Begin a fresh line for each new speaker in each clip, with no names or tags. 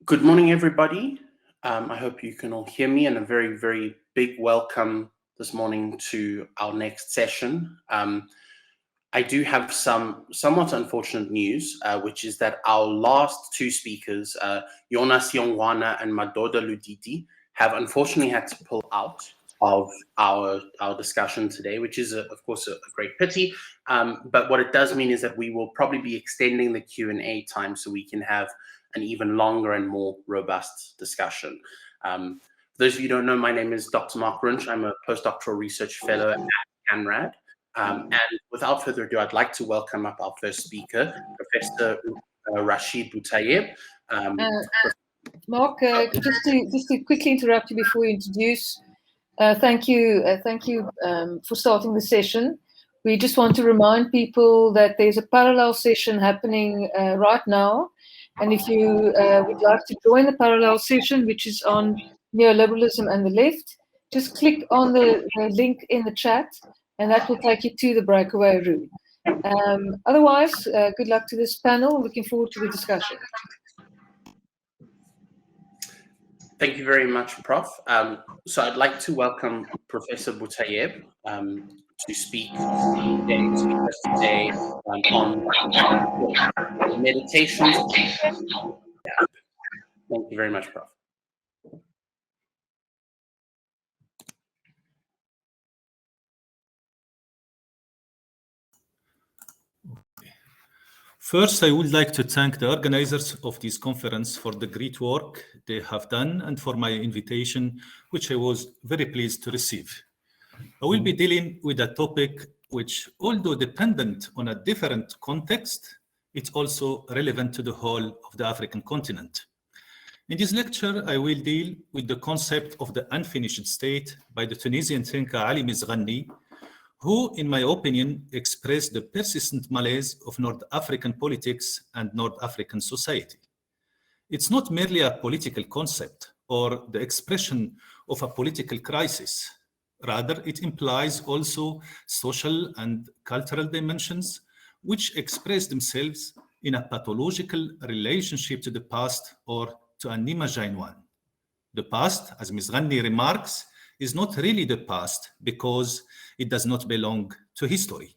Good morning, everybody. I hope you can all hear me, and a very, very big welcome this morning to our next session. I do have some somewhat unfortunate news, which is that our last two speakers, Jonas Yongwana and Madoda Luditi, have unfortunately had to pull out of our discussion today, which is, of course, a great pity. But what it does mean is that we will probably be extending the Q&A time so we can have an even longer and more robust discussion. For those of you who don't know, my name is Dr. Mark Runch. I'm a postdoctoral research fellow at CANRAD. And without further ado, I'd like to welcome up our first speaker, Professor Rashid Boutayeb.
Mark, just to quickly interrupt you before you introduce, thank you for starting the session. We just want to remind people that there's a parallel session happening right now. And if you would like to join the parallel session, which is on neoliberalism and the left, just click on the link in the chat, and that will take you to the breakaway room. Otherwise, good luck to this panel. Looking forward to the discussion.
Thank you very much, Prof. So I'd like to welcome Professor Boutayeb to speak today on meditations. Thank you very much, Prof.
First, I would like to thank the organizers of this conference for the great work they have done and for my invitation, which I was very pleased to receive. I will be dealing with a topic which, although dependent on a different context, it's also relevant to the whole of the African continent. In this lecture, I will deal with the concept of the unfinished state by the Tunisian thinker Ali Mizghani, who, in my opinion, expressed the persistent malaise of North African politics and North African society. It's not merely a political concept or the expression of a political crisis. Rather, it implies also social and cultural dimensions which express themselves in a pathological relationship to the past or to an imagined one. The past, as Mizghani remarks, is not really the past because it does not belong to history.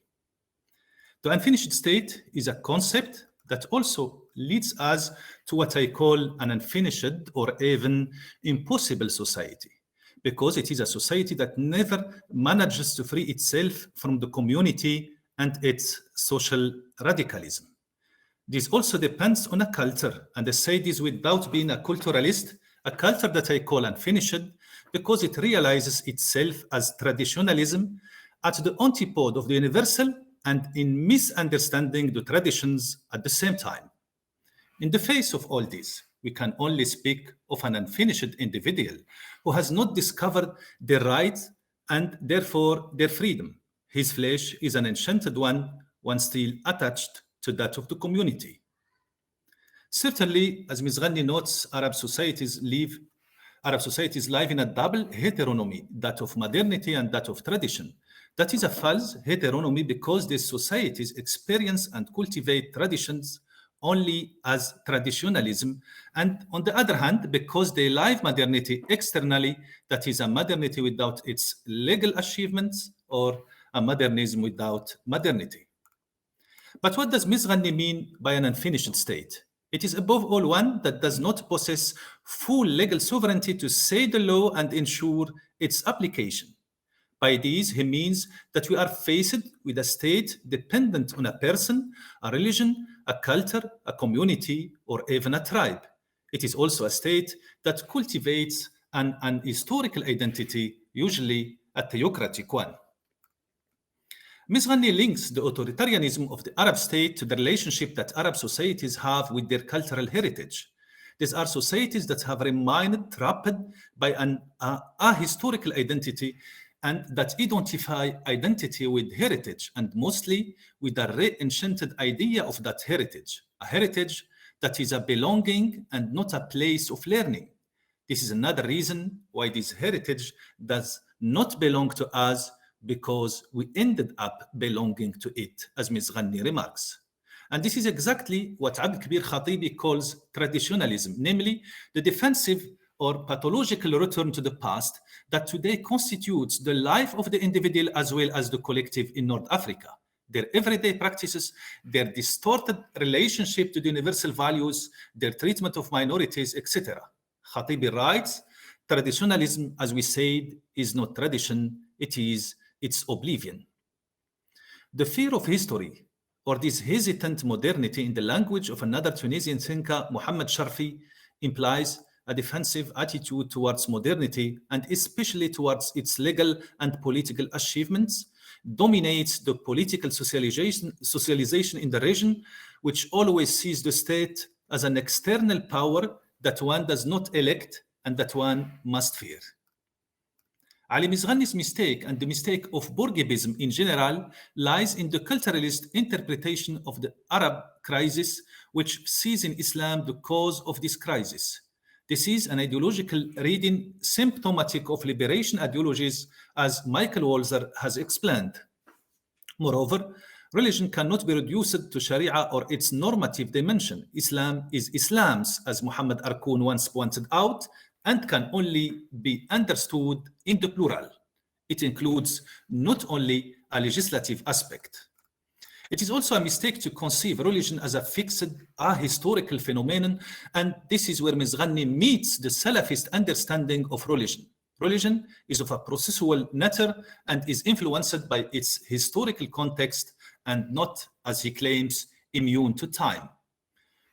The unfinished state is a concept that also leads us to what I call an unfinished or even impossible society, because it is a society that never manages to free itself from the community and its social radicalism. This also depends on a culture, and I say this without being a culturalist, a culture that I call unfinished because it realizes itself as traditionalism at the antipode of the universal and in misunderstanding the traditions at the same time. In the face of all this, we can only speak of an unfinished individual who has not discovered their rights and therefore their freedom. His flesh is an enchanted one still attached to that of the community. Certainly, as Mizghani notes, Arab societies live in a double heteronomy, that of modernity and that of tradition. That is a false heteronomy because these societies experience and cultivate traditions only as traditionalism, and on the other hand, because they live modernity externally, that is a modernity without its legal achievements or a modernism without modernity. But what does Mizghani mean by an unfinished state? It is above all one that does not possess full legal sovereignty to say the law and ensure its application. By this, he means that we are faced with a state dependent on a person, a religion, a culture, a community, or even a tribe. It is also a state that cultivates an historical identity, usually a theocratic one. Mizghani links the authoritarianism of the Arab state to the relationship that Arab societies have with their cultural heritage. These are societies that have remained trapped by an ahistorical identity and that identify identity with heritage, and mostly with a re-enchanted idea of that heritage, a heritage that is a belonging and not a place of learning. This is another reason why this heritage does not belong to us, because we ended up belonging to it, as Mizghani remarks. And this is exactly what Abd Kabir Khatibi calls traditionalism, namely the defensive or pathological return to the past that today constitutes the life of the individual as well as the collective in North Africa. Their everyday practices, their distorted relationship to the universal values, their treatment of minorities, etc. Khatibi writes, traditionalism, as we said, is not tradition, it's oblivion. The fear of history, or this hesitant modernity in the language of another Tunisian thinker, Mohammed Sharfi, implies a defensive attitude towards modernity and especially towards its legal and political achievements, dominates the political socialization in the region, which always sees the state as an external power that one does not elect and that one must fear. Ali Mizghani's mistake and the mistake of Bourguibism in general lies in the culturalist interpretation of the Arab crisis, which sees in Islam the cause of this crisis. This is an ideological reading symptomatic of liberation ideologies, as Michael Walzer has explained. Moreover, religion cannot be reduced to Sharia or its normative dimension. Islam is Islam's, as Muhammad Arkoun once pointed out, and can only be understood in the plural. It includes not only a legislative aspect. It is also a mistake to conceive religion as a fixed, ahistorical phenomenon, and this is where Mizghani meets the Salafist understanding of religion. Religion is of a processual nature and is influenced by its historical context and not, as he claims, immune to time.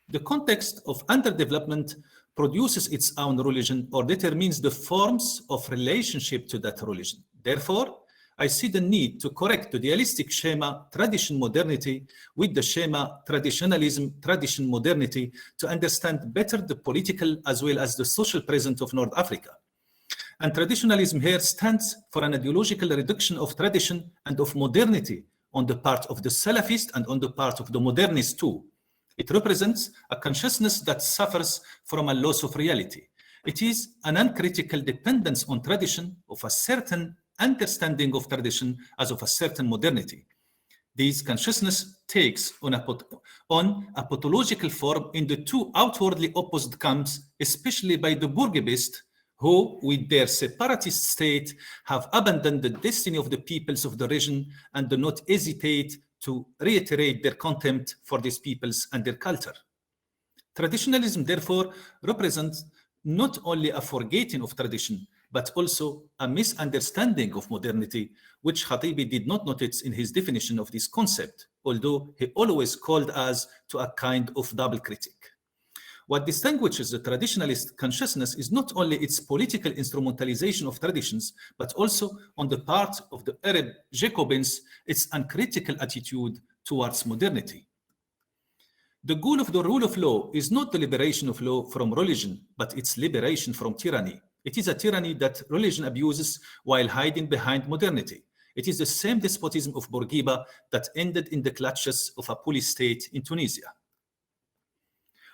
The context of underdevelopment produces its own religion or determines the forms of relationship to that religion. Therefore, I see the need to correct the dualistic schema tradition-modernity with the schema tradition-modernity to understand better the political as well as the social present of North Africa. And traditionalism here stands for an ideological reduction of tradition and of modernity on the part of the Salafist and on the part of the modernist too. It represents a consciousness that suffers from a loss of reality. It is an uncritical dependence on tradition of a certain understanding of tradition as of a certain modernity. This consciousness takes on a pathological form in the two outwardly opposite camps, especially by the Bourguibist, who, with their separatist state, have abandoned the destiny of the peoples of the region and do not hesitate to reiterate their contempt for these peoples and their culture. Traditionalism, therefore, represents not only a forgetting of tradition, but also a misunderstanding of modernity, which Khatibi did not notice in his definition of this concept, although he always called us to a kind of double critique. What distinguishes the traditionalist consciousness is not only its political instrumentalization of traditions, but also on the part of the Arab Jacobins, its uncritical attitude towards modernity. The goal of the rule of law is not the liberation of law from religion, but its liberation from tyranny. It is a tyranny that religion abuses while hiding behind modernity. It is the same despotism of Bourguiba that ended in the clutches of a police state in Tunisia.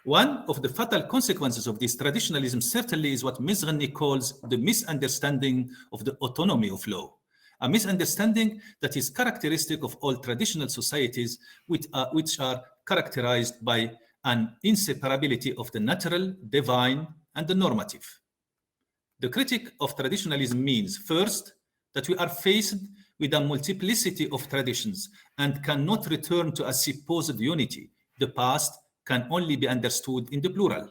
One of the fatal consequences of this traditionalism certainly is what Mizghani calls the misunderstanding of the autonomy of law, a misunderstanding that is characteristic of all traditional societies which are characterized by an inseparability of the natural, divine, and the normative. The critique of traditionalism means, first, that we are faced with a multiplicity of traditions and cannot return to a supposed unity. The past can only be understood in the plural.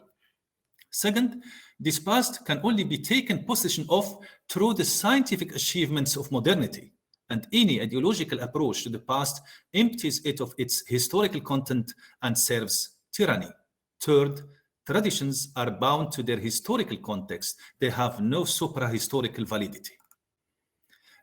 Second, this past can only be taken possession of through the scientific achievements of modernity, and any ideological approach to the past empties it of its historical content and serves tyranny. Third, traditions are bound to their historical context. They have no supra-historical validity.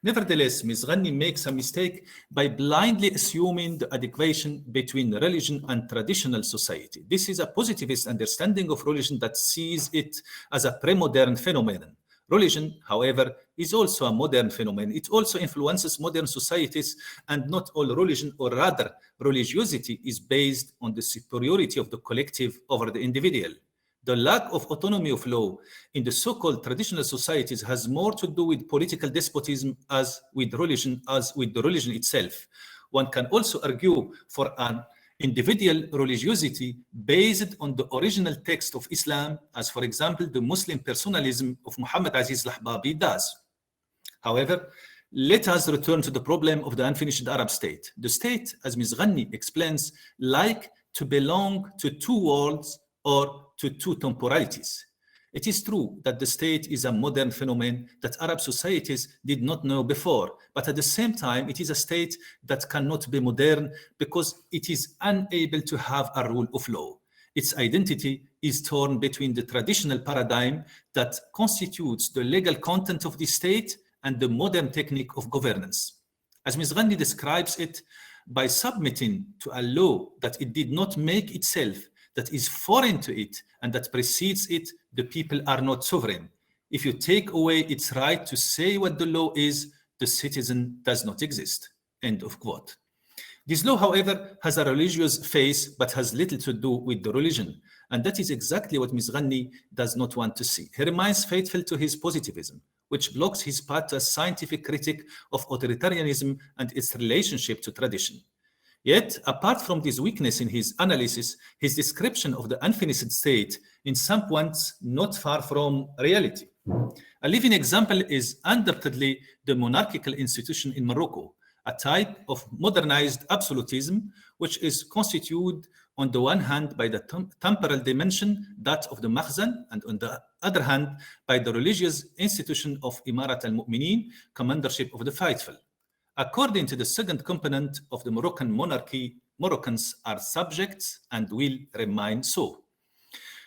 Nevertheless, Mizghani makes a mistake by blindly assuming the adequation between religion and traditional society. This is a positivist understanding of religion that sees it as a pre-modern phenomenon. Religion, however, is also a modern phenomenon. It also influences modern societies, and not all religion, or rather religiosity, is based on the superiority of the collective over the individual. The lack of autonomy of law in the so-called traditional societies has more to do with political despotism as with the religion itself. One can also argue for an individual religiosity based on the original text of Islam, as for example, the Muslim personalism of Muhammad Aziz Lahbabi does. However, let us return to the problem of the unfinished Arab state. The state, as Ms. Ghani explains, like to belong to two worlds or to two temporalities. It is true that the state is a modern phenomenon that Arab societies did not know before, but at the same time, it is a state that cannot be modern because it is unable to have a rule of law. Its identity is torn between the traditional paradigm that constitutes the legal content of the state and the modern technique of governance. As Ms. Ghani describes it, by submitting to a law that it did not make itself, that is foreign to it and that precedes it, the people are not sovereign. If you take away its right to say what the law is, the citizen does not exist. End of quote. This law, however, has a religious face, but has little to do with the religion. And that is exactly what Ms. Ghani does not want to see. He remains faithful to his positivism, which blocks his path to a scientific critique of authoritarianism and its relationship to tradition. Yet, apart from this weakness in his analysis, his description of the unfinished state in some points not far from reality. A living example is undoubtedly the monarchical institution in Morocco, a type of modernized absolutism which is constituted on the one hand by the temporal dimension, that of the Makhzan, and on the other hand by the religious institution of Imarat al-Mu'mineen, commandership of the faithful. According to the second component of the Moroccan monarchy, Moroccans are subjects and will remain so.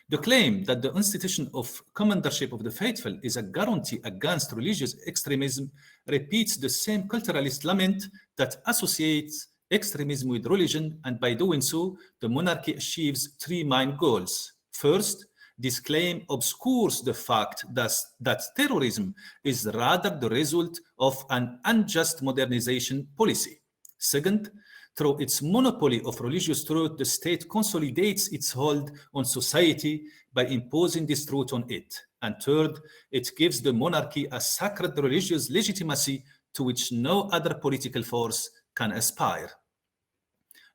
The claim that the institution of commandership of the faithful is a guarantee against religious extremism repeats the same culturalist lament that associates extremism with religion, and by doing so, the monarchy achieves three main goals. First, this claim obscures the fact that terrorism is rather the result of an unjust modernization policy. Second, through its monopoly of religious truth, the state consolidates its hold on society by imposing this truth on it. And third, it gives the monarchy a sacred religious legitimacy to which no other political force can aspire.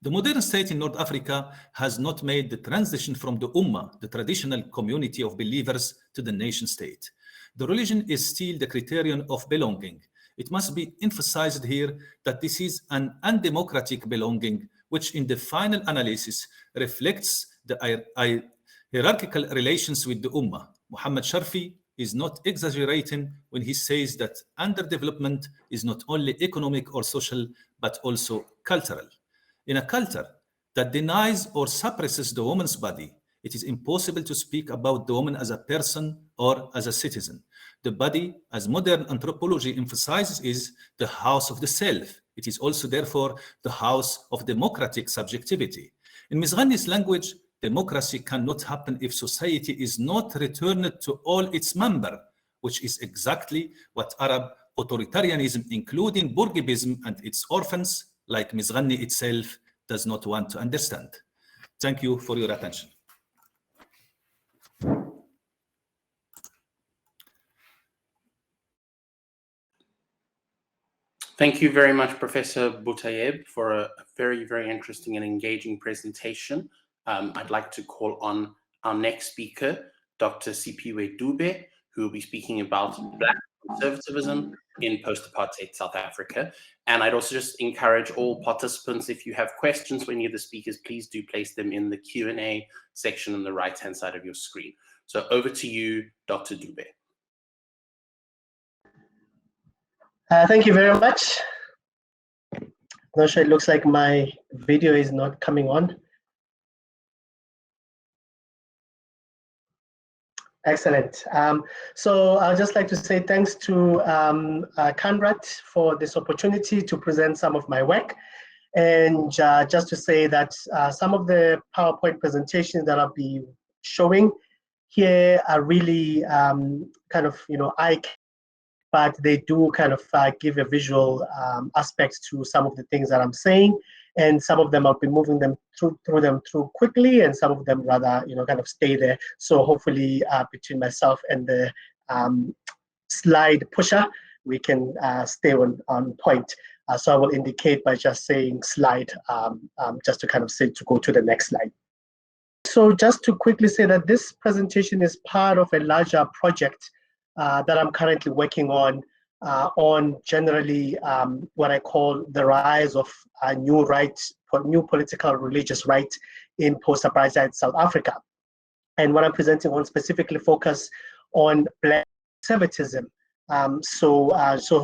The modern state in North Africa has not made the transition from the Ummah, the traditional community of believers, to the nation state. The religion is still the criterion of belonging. It must be emphasized here that this is an undemocratic belonging, which in the final analysis reflects the hierarchical relations with the Ummah. Muhammad Sharfi is not exaggerating when he says that underdevelopment is not only economic or social, but also cultural. In a culture that denies or suppresses the woman's body, it is impossible to speak about the woman as a person or as a citizen. The body, as modern anthropology emphasizes, is the house of the self. It is also, therefore, the house of democratic subjectivity. In Ms. Ghani's language, democracy cannot happen if society is not returned to all its members, which is exactly what Arab authoritarianism, including Bourguibism and its orphans, like Ms. Ghani itself, does not want to understand. Thank you for your attention.
Thank you very much, Professor Boutayeb, for a very, very interesting and engaging presentation. I'd like to call on our next speaker, Dr. Sipiwe Dube, who will be speaking about Black conservatism in post-apartheid South Africa. And I'd also just encourage all participants, if you have questions for any of the speakers, please do place them in the Q&A section on the right-hand side of your screen. So over to you, Dr. Dube.
Thank you very much. Not sure, it looks like my video is not coming on. Excellent. So I'd just like to say thanks to CANRAD for this opportunity to present some of my work. And just to say that some of the PowerPoint presentations that I'll be showing here are really kind of, but they do kind of give a visual aspect to some of the things that I'm saying. And some of them I'll be moving them through quickly, and some of them rather, kind of stay there. So hopefully between myself and the slide pusher, we can stay on point. So I will indicate by just saying slide, just to kind of say to go to the next slide. So just to quickly say that this presentation is part of a larger project that I'm currently working on generally what I call the rise of new political religious right in post-apartheid South Africa. And what I'm presenting on specifically focus on Black conservatism. So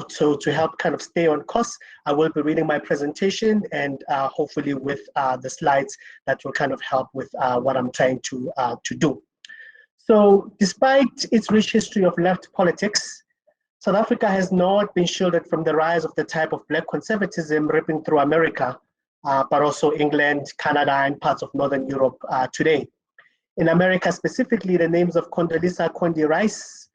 to help kind of stay on course, I will be reading my presentation and hopefully with the slides that will kind of help with what I'm trying to do. So despite its rich history of left politics, South Africa has not been shielded from the rise of the type of Black conservatism ripping through America, but also England, Canada, and parts of Northern Europe today. In America specifically, the names of Condoleezza Condi Rice,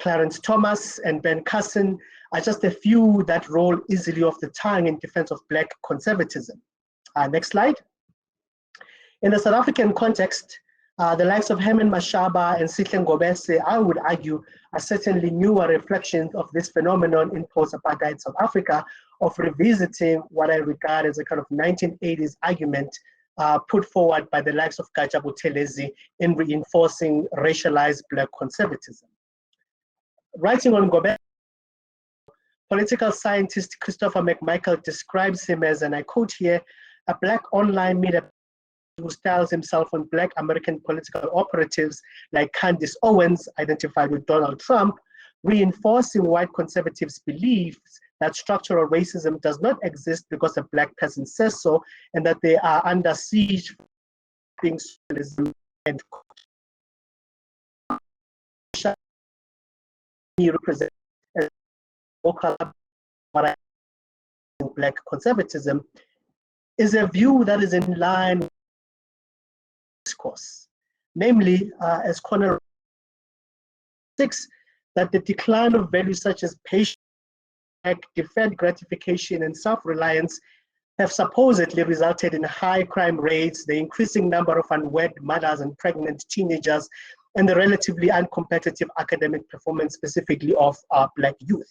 Clarence Thomas, and Ben Carson are just a few that roll easily off the tongue in defense of Black conservatism. Next slide. In the South African context, the likes of Herman Mashaba and Sihle Ngobese, I would argue, are certainly newer reflections of this phenomenon in post-apartheid South Africa of revisiting what I regard as a kind of 1980s argument put forward by the likes of Gaja Buthelezi in reinforcing racialized Black conservatism. Writing on Ngobese, political scientist Christopher McMichael describes him as, and I quote here, a Black online media who styles himself on Black American political operatives like Candace Owens, identified with Donald Trump, reinforcing white conservatives' beliefs that structural racism does not exist because a Black person says so, and that they are under siege for being socialism and he represents as local Black conservatism is a view that is in line with discourse, namely, as Connor 6, that the decline of values such as patience, deferred gratification, and self-reliance have supposedly resulted in high crime rates, the increasing number of unwed mothers and pregnant teenagers, and the relatively uncompetitive academic performance, specifically of Black youth.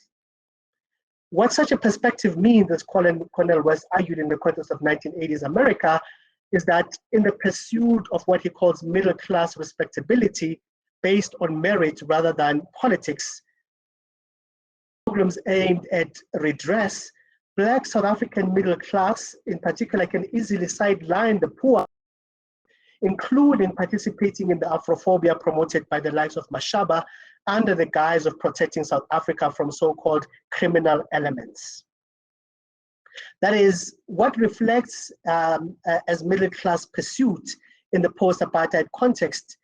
What such a perspective means, as Cornel West argued in the context of 1980s America, is that in the pursuit of what he calls middle-class respectability based on merit rather than politics, programs aimed at redress, Black South African middle class in particular can easily sideline the poor, including participating in the Afrophobia promoted by the likes of Mashaba under the guise of protecting South Africa from so-called criminal elements. That is, what reflects as middle-class pursuit in the post-apartheid context,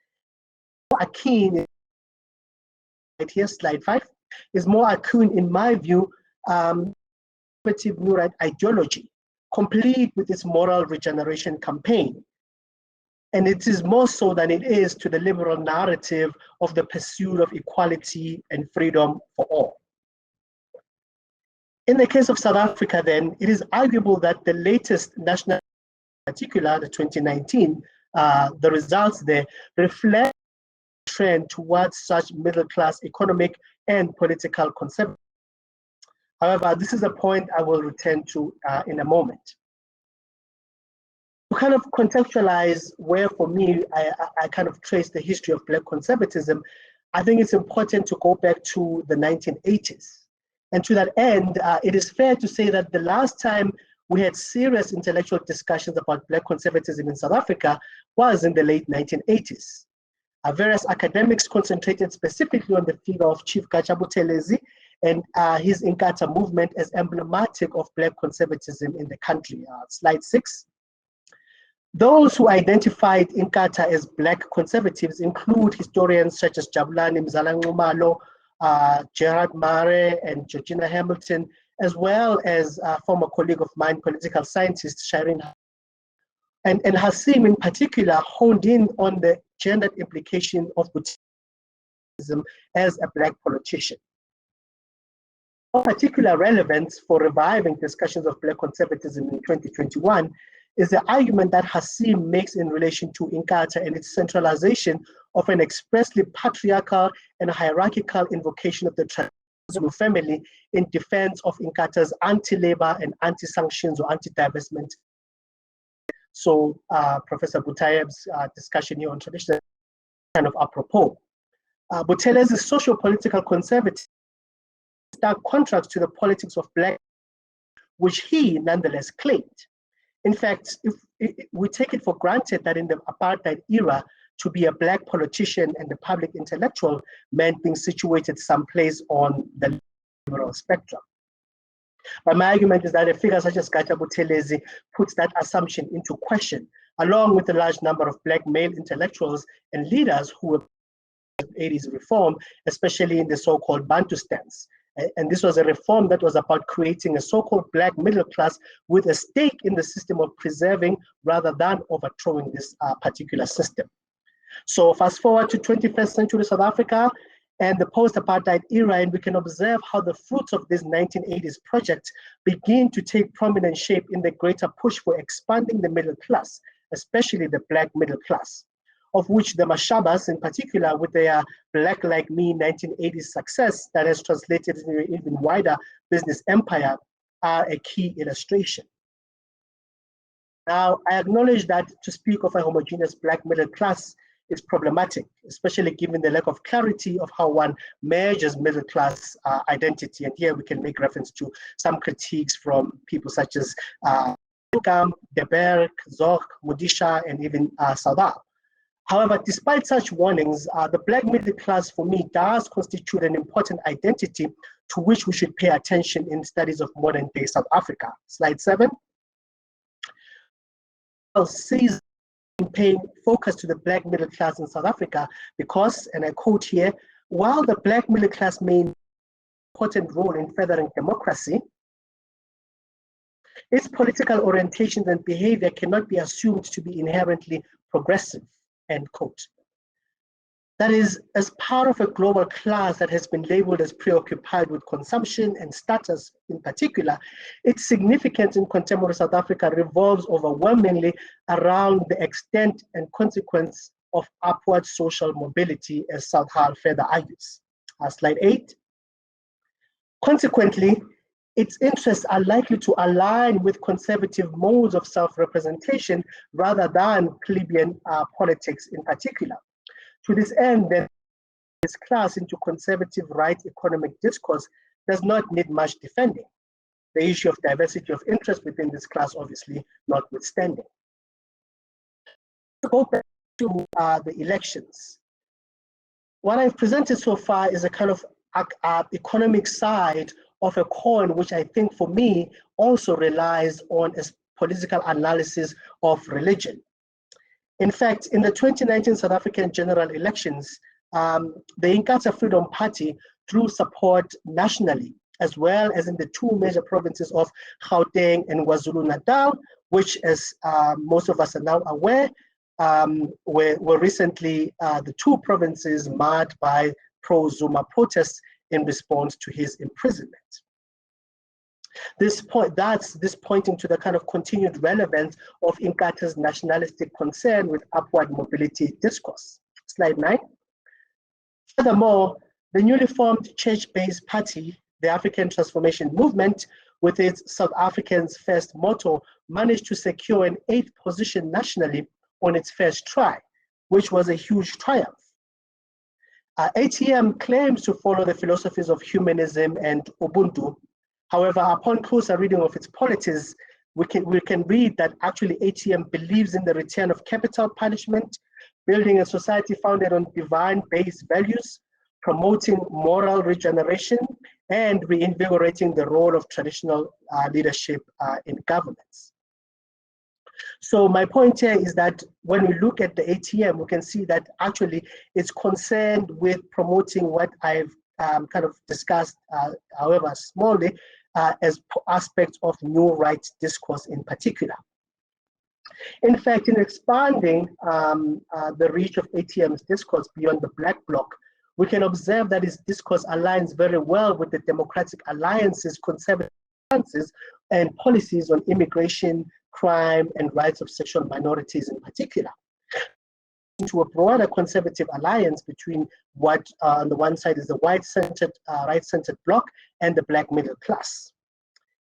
akin, right here, slide 5, is more akin, in my view, conservative new right ideology, complete with its moral regeneration campaign. And it is more so than it is to the liberal narrative of the pursuit of equality and freedom for all. In the case of South Africa, then, it is arguable that the latest national, in particular, the 2019, the results there reflect a trend towards such middle-class economic and political conservatism. However, this is a point I will return to in a moment. To kind of contextualize where, for me, I kind of trace the history of Black conservatism, I think it's important to go back to the 1980s. And to that end, it is fair to say that the last time we had serious intellectual discussions about Black conservatism in South Africa was in the late 1980s. Various academics concentrated specifically on the figure of Chief Gaja Buthelezi and his Inkatha movement as emblematic of Black conservatism in the country. Slide 6. Those who identified Inkatha as Black conservatives include historians such as Jabulani Mzala-Nxumalo, Gerard Mare, and Georgina Hamilton, as well as a former colleague of mine, political scientist Shireen. And Hasim in particular honed in on the gendered implication of Buthelezi as a Black politician. Of particular relevance for reviving discussions of Black conservatism in 2021 is the argument that Hasim makes in relation to Inkatha and its centralization of an expressly patriarchal and hierarchical invocation of the traditional Zulu family in defense of Inkatha's anti-labor and anti-sanctions or anti-divestment. So Professor Boutayeb's discussion here on tradition is kind of apropos. Buthelez's socio-political conservatism stark contrast to the politics of black, which he nonetheless claimed. In fact, if we take it for granted that in the apartheid era, to be a black politician and a public intellectual meant being situated someplace on the liberal spectrum. But my argument is that a figure such as Gatsha Buthelezi puts that assumption into question, along with a large number of black male intellectuals and leaders who were 80s reform, especially in the so-called Bantu stance. And this was a reform that was about creating a so-called black middle class with a stake in the system of preserving rather than overthrowing this particular system. So fast forward to 21st century South Africa and the post-apartheid era, and we can observe how the fruits of this 1980s project begin to take prominent shape in the greater push for expanding the middle class, especially the black middle class, of which the Mashabas in particular, with their Black Like Me 1980s success that has translated into an even wider business empire, are a key illustration. Now, I acknowledge that to speak of a homogeneous black middle class is problematic, especially given the lack of clarity of how one measures middle class identity. And here we can make reference to some critiques from people such as De Berg, Zorc, Mudisha, and even Saudab. However, despite such warnings, the black middle class for me does constitute an important identity to which we should pay attention in studies of modern day South Africa. Slide 7. Sees paying focus to the black middle class in South Africa because, and I quote here, while the black middle class may play an important role in furthering democracy, its political orientations and behavior cannot be assumed to be inherently progressive, end quote. That is, as part of a global class that has been labeled as preoccupied with consumption and status in particular, its significance in contemporary South Africa revolves overwhelmingly around the extent and consequence of upward social mobility, as Southall further argues. Slide 8. Consequently, its interests are likely to align with conservative modes of self-representation rather than plebeian politics in particular. To this end, this class into conservative right economic discourse does not need much defending. The issue of diversity of interest within this class obviously notwithstanding. To go back to the elections, what I've presented so far is a kind of economic side of a coin, which I think for me also relies on a political analysis of religion. In fact, in the 2019 South African general elections, the Inkatha Freedom Party drew support nationally, as well as in the two major provinces of Gauteng and KwaZulu-Natal, which, as most of us are now aware, were recently the two provinces marred by pro-Zuma protests in response to his imprisonment. This pointing to the kind of continued relevance of Inkatha's nationalistic concern with upward mobility discourse. Slide 9. Furthermore, the newly formed church-based party, the African Transformation Movement, with its South Africans First motto, managed to secure an 8th position nationally on its first try, which was a huge triumph. ATM claims to follow the philosophies of humanism and Ubuntu. However, upon closer reading of its policies, we can read that actually ATM believes in the return of capital punishment, building a society founded on divine-based values, promoting moral regeneration, and reinvigorating the role of traditional leadership in governance. So my point here is that when we look at the ATM, we can see that actually it's concerned with promoting what I've kind of discussed, however smallly, as aspects of new rights discourse in particular. In fact, in expanding the reach of ATM's discourse beyond the Black Bloc, we can observe that its discourse aligns very well with the Democratic Alliance's conservative stances and policies on immigration, crime, and rights of sexual minorities in particular. into a broader conservative alliance between what on the one side is the white-centered, right-centered bloc and the black middle class.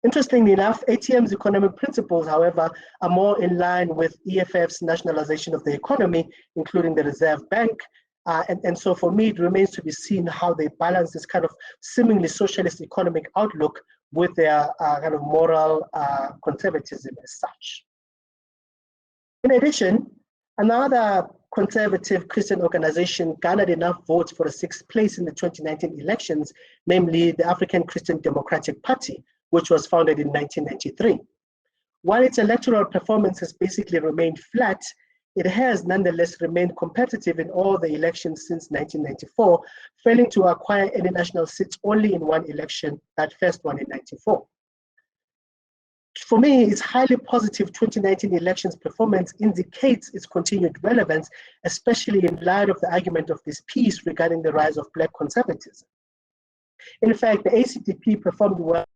Interestingly enough, ATM's economic principles, however, are more in line with EFF's nationalization of the economy, including the Reserve Bank. And so for me, it remains to be seen how they balance this kind of seemingly socialist economic outlook with their kind of moral conservatism as such. In addition, another conservative Christian organization garnered enough votes for a 6th place in the 2019 elections, namely the African Christian Democratic Party, which was founded in 1993. While its electoral performance has basically remained flat, it has nonetheless remained competitive in all the elections since 1994, failing to acquire any national seats only in one election, that first one in 1994. For me, its highly positive 2019 elections performance indicates its continued relevance, especially in light of the argument of this piece regarding the rise of Black conservatism. In fact, the ACDP performed well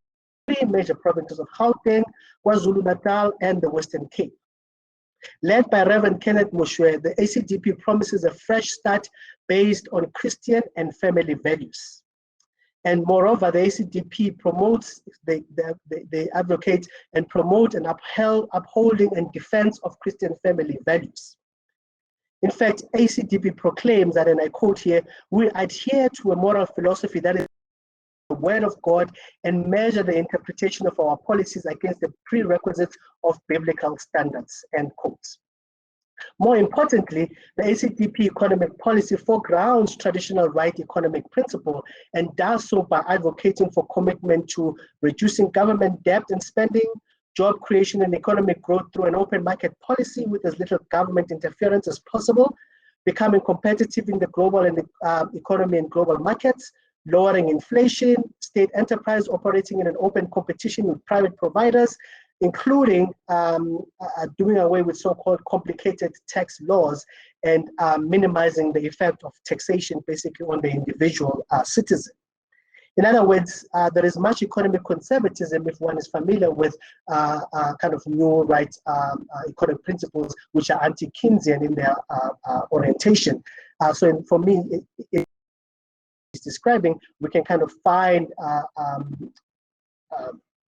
in 3 major provinces of Gauteng, KwaZulu-Natal, and the Western Cape. Led by Reverend Kenneth Mushwe, the ACDP promises a fresh start based on Christian and family values. And moreover, the ACDP promotes, they advocate and promote an upholding and defense of Christian family values. In fact, ACDP proclaims that, and I quote here, "We adhere to a moral philosophy that is the word of God and measure the interpretation of our policies against the prerequisites of biblical standards," end quote. More importantly, the ACDP economic policy foregrounds traditional right economic principle and does so by advocating for commitment to reducing government debt and spending, job creation and economic growth through an open market policy with as little government interference as possible, becoming competitive in the global economy and global markets, lowering inflation, state enterprise operating in an open competition with private providers, including doing away with so-called complicated tax laws and minimizing the effect of taxation basically on the individual citizen. In other words, there is much economic conservatism if one is familiar with kind of new right economic principles, which are anti-Keynesian in their orientation. For me, it's describing, we can kind of find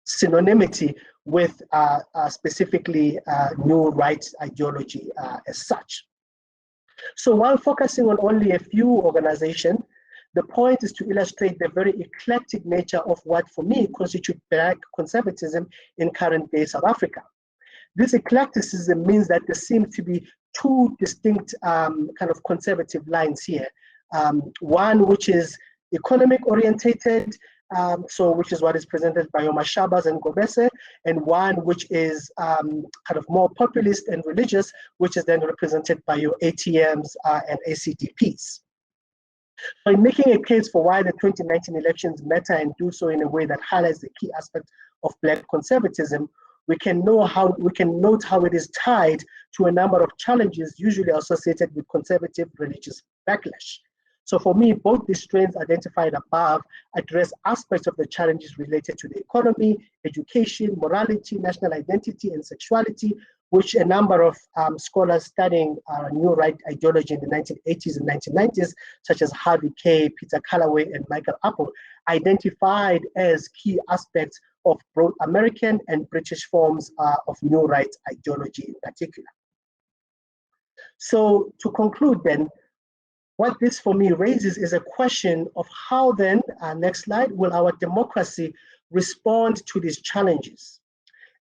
synonymity with specifically new rights ideology as such. So while focusing on only a few organizations, the point is to illustrate the very eclectic nature of what for me constitutes Black conservatism in current day South Africa. This eclecticism means that there seem to be 2 distinct kind of conservative lines here. One which is economic orientated, which is what is presented by Omar Shabazz and Gobese, and one which is kind of more populist and religious, which is then represented by your ATMs and ACDPs. So in making a case for why the 2019 elections matter and do so in a way that highlights the key aspect of Black conservatism, we can note how it is tied to a number of challenges usually associated with conservative religious backlash. So for me, both these strands identified above address aspects of the challenges related to the economy, education, morality, national identity, and sexuality, which a number of scholars studying new right ideology in the 1980s and 1990s, such as Harvey Kay, Peter Callaway, and Michael Apple, identified as key aspects of both American and British forms of new right ideology in particular. So to conclude then, what this for me raises is a question of how then, next slide, will our democracy respond to these challenges?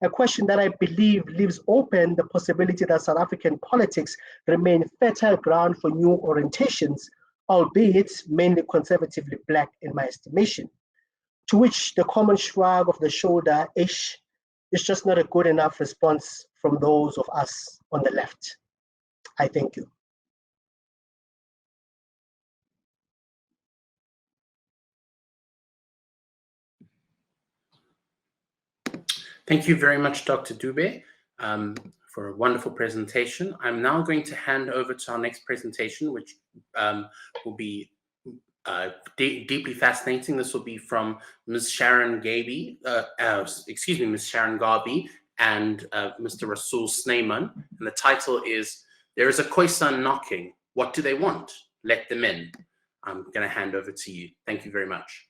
A question that I believe leaves open the possibility that South African politics remain fertile ground for new orientations, albeit mainly conservatively Black in my estimation, to which the common shrug of the shoulder is just not a good enough response from those of us on the left. I thank you.
Thank you very much, Dr. Dube, for a wonderful presentation. I'm now going to hand over to our next presentation, which will be deeply fascinating. This will be from Ms. Sharon Gabie, Ms. Sharon Gabie and Mr. Rasul Snyman. And the title is There is a Khoisan knocking. What do they want? Let them in. I'm going to hand over to you. Thank you very much.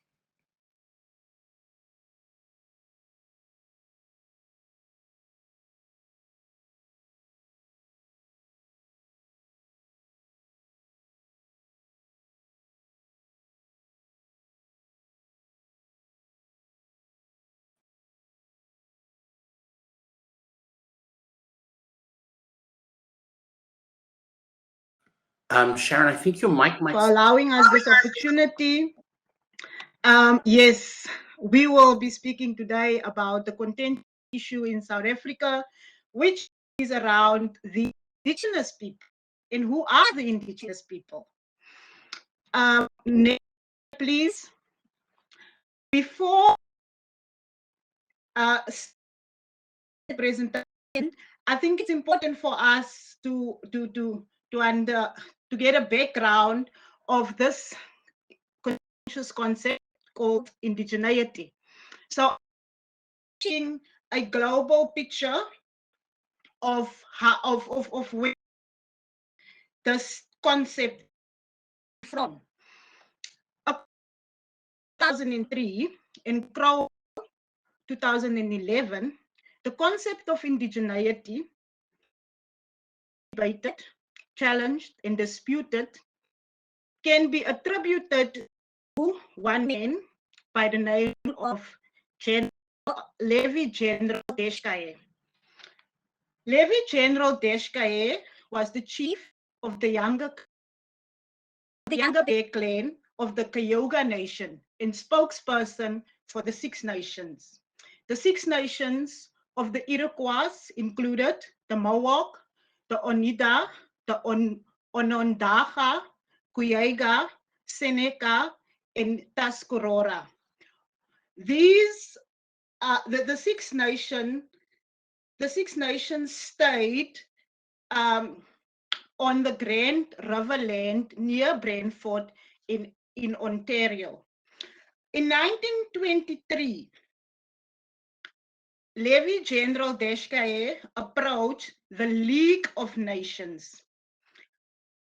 Sharon, I think your mic might...
For allowing us this opportunity. Yes, we will be speaking today about the contentious issue in South Africa, which is around the indigenous people. And who are the indigenous people? Next, please. Before the presentation, I think it's important for us to get a background of this contentious concept called indigeneity. So, a global picture of where this concept from. 2003 in Crow 2011, the concept of indigeneity debated, challenged, and disputed can be attributed to one man by the name of Levi General Deshkaye. Levi General Deshkaye was the chief of the younger Bear clan of the Kyoga Nation and spokesperson for the Six Nations. The Six Nations of the Iroquois included the Mohawk, the Oneida, the Onondaga, Cayuga, Seneca, and Tuscarora. These the Six Nations stayed on the Grand River land near Brantford in Ontario. In 1923, Levi General Deshkaye approached the League of Nations.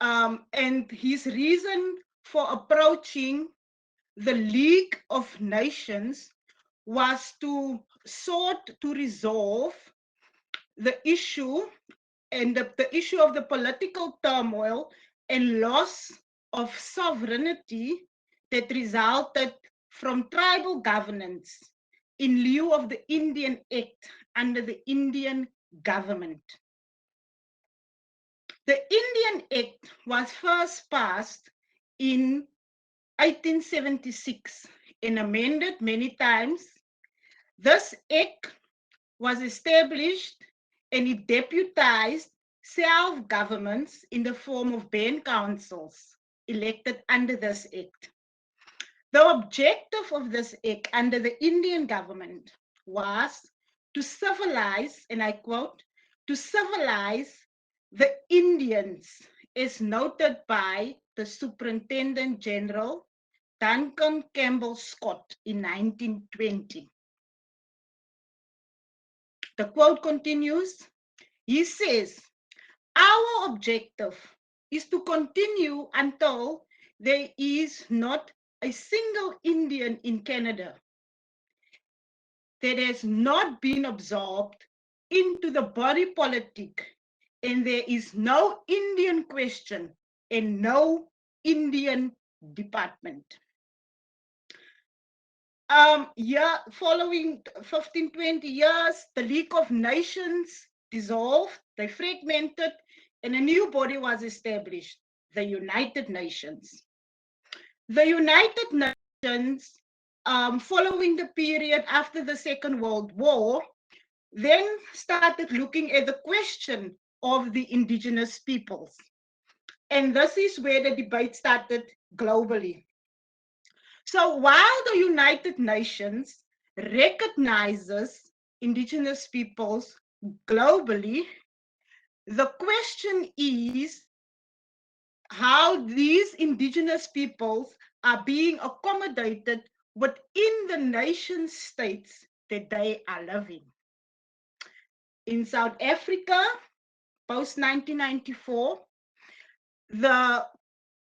And his reason for approaching the League of Nations was to sought to resolve the issue and the issue of the political turmoil and loss of sovereignty that resulted from tribal governance in lieu of the Indian Act under the Indian government. The Indian Act was first passed in 1876 and amended many times. This Act was established and it deputized self-governments in the form of band councils elected under this Act. The objective of this Act under the Indian government was to civilize, and I quote, to civilize the Indians as noted by the Superintendent General Duncan Campbell Scott in 1920. The quote continues, he says, our objective is to continue until there is not a single Indian in Canada that has not been absorbed into the body politic, and there is no Indian question and no Indian department. Following 15, 20 years, the League of Nations dissolved, they fragmented, and a new body was established, the United Nations. The United Nations, following the period after the Second World War, then started looking at the question of the indigenous peoples. And this is where the debate started globally. So while the United Nations recognizes indigenous peoples globally, the question is how these indigenous peoples are being accommodated within the nation states that they are living. In South Africa, post-1994, the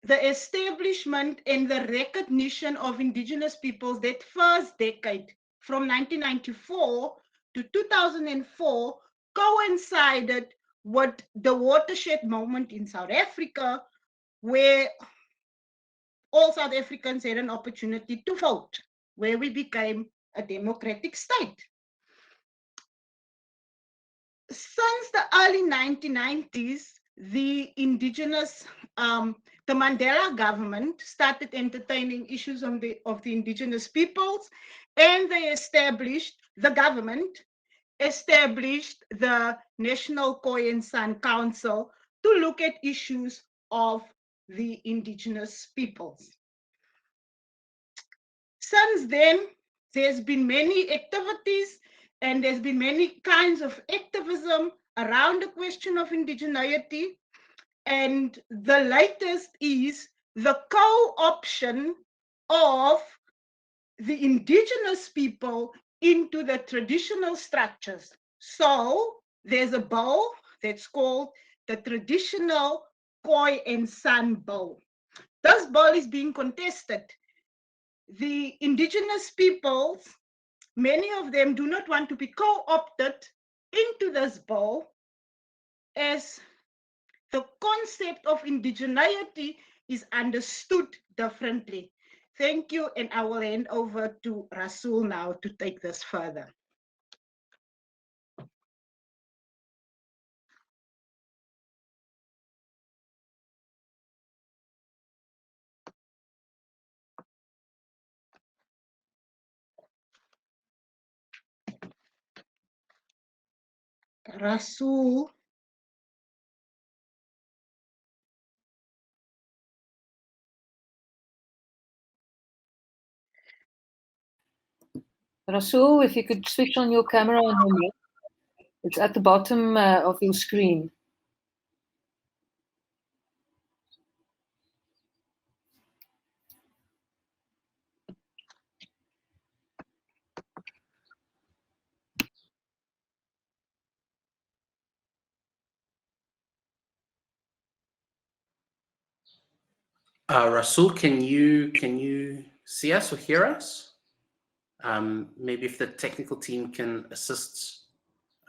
establishment and the recognition of indigenous peoples, that first decade from 1994 to 2004 coincided with the watershed moment in South Africa, where all South Africans had an opportunity to vote, where we became a democratic state. Since the early 1990s, the indigenous, the Mandela government started entertaining issues of the indigenous peoples, and they established, the government established the National Khoi and San Council to look at issues of the indigenous peoples. Since then, there's been many activities and there's been many kinds of activism around the question of indigeneity. And the latest is the co-option of the indigenous people into the traditional structures. So there's a bill that's called the Traditional Khoi and San Bill. This bill is being contested. The indigenous peoples, many of them do not want to be co-opted into this bill, as the concept of indigeneity is understood differently. Thank you, and I will hand over to Rasool now to take this further. Rasool.
Rasool, if you could switch on your camera on your left. It's at the bottom of your screen.
Rasool, can you see us or hear us? Maybe if the technical team can assist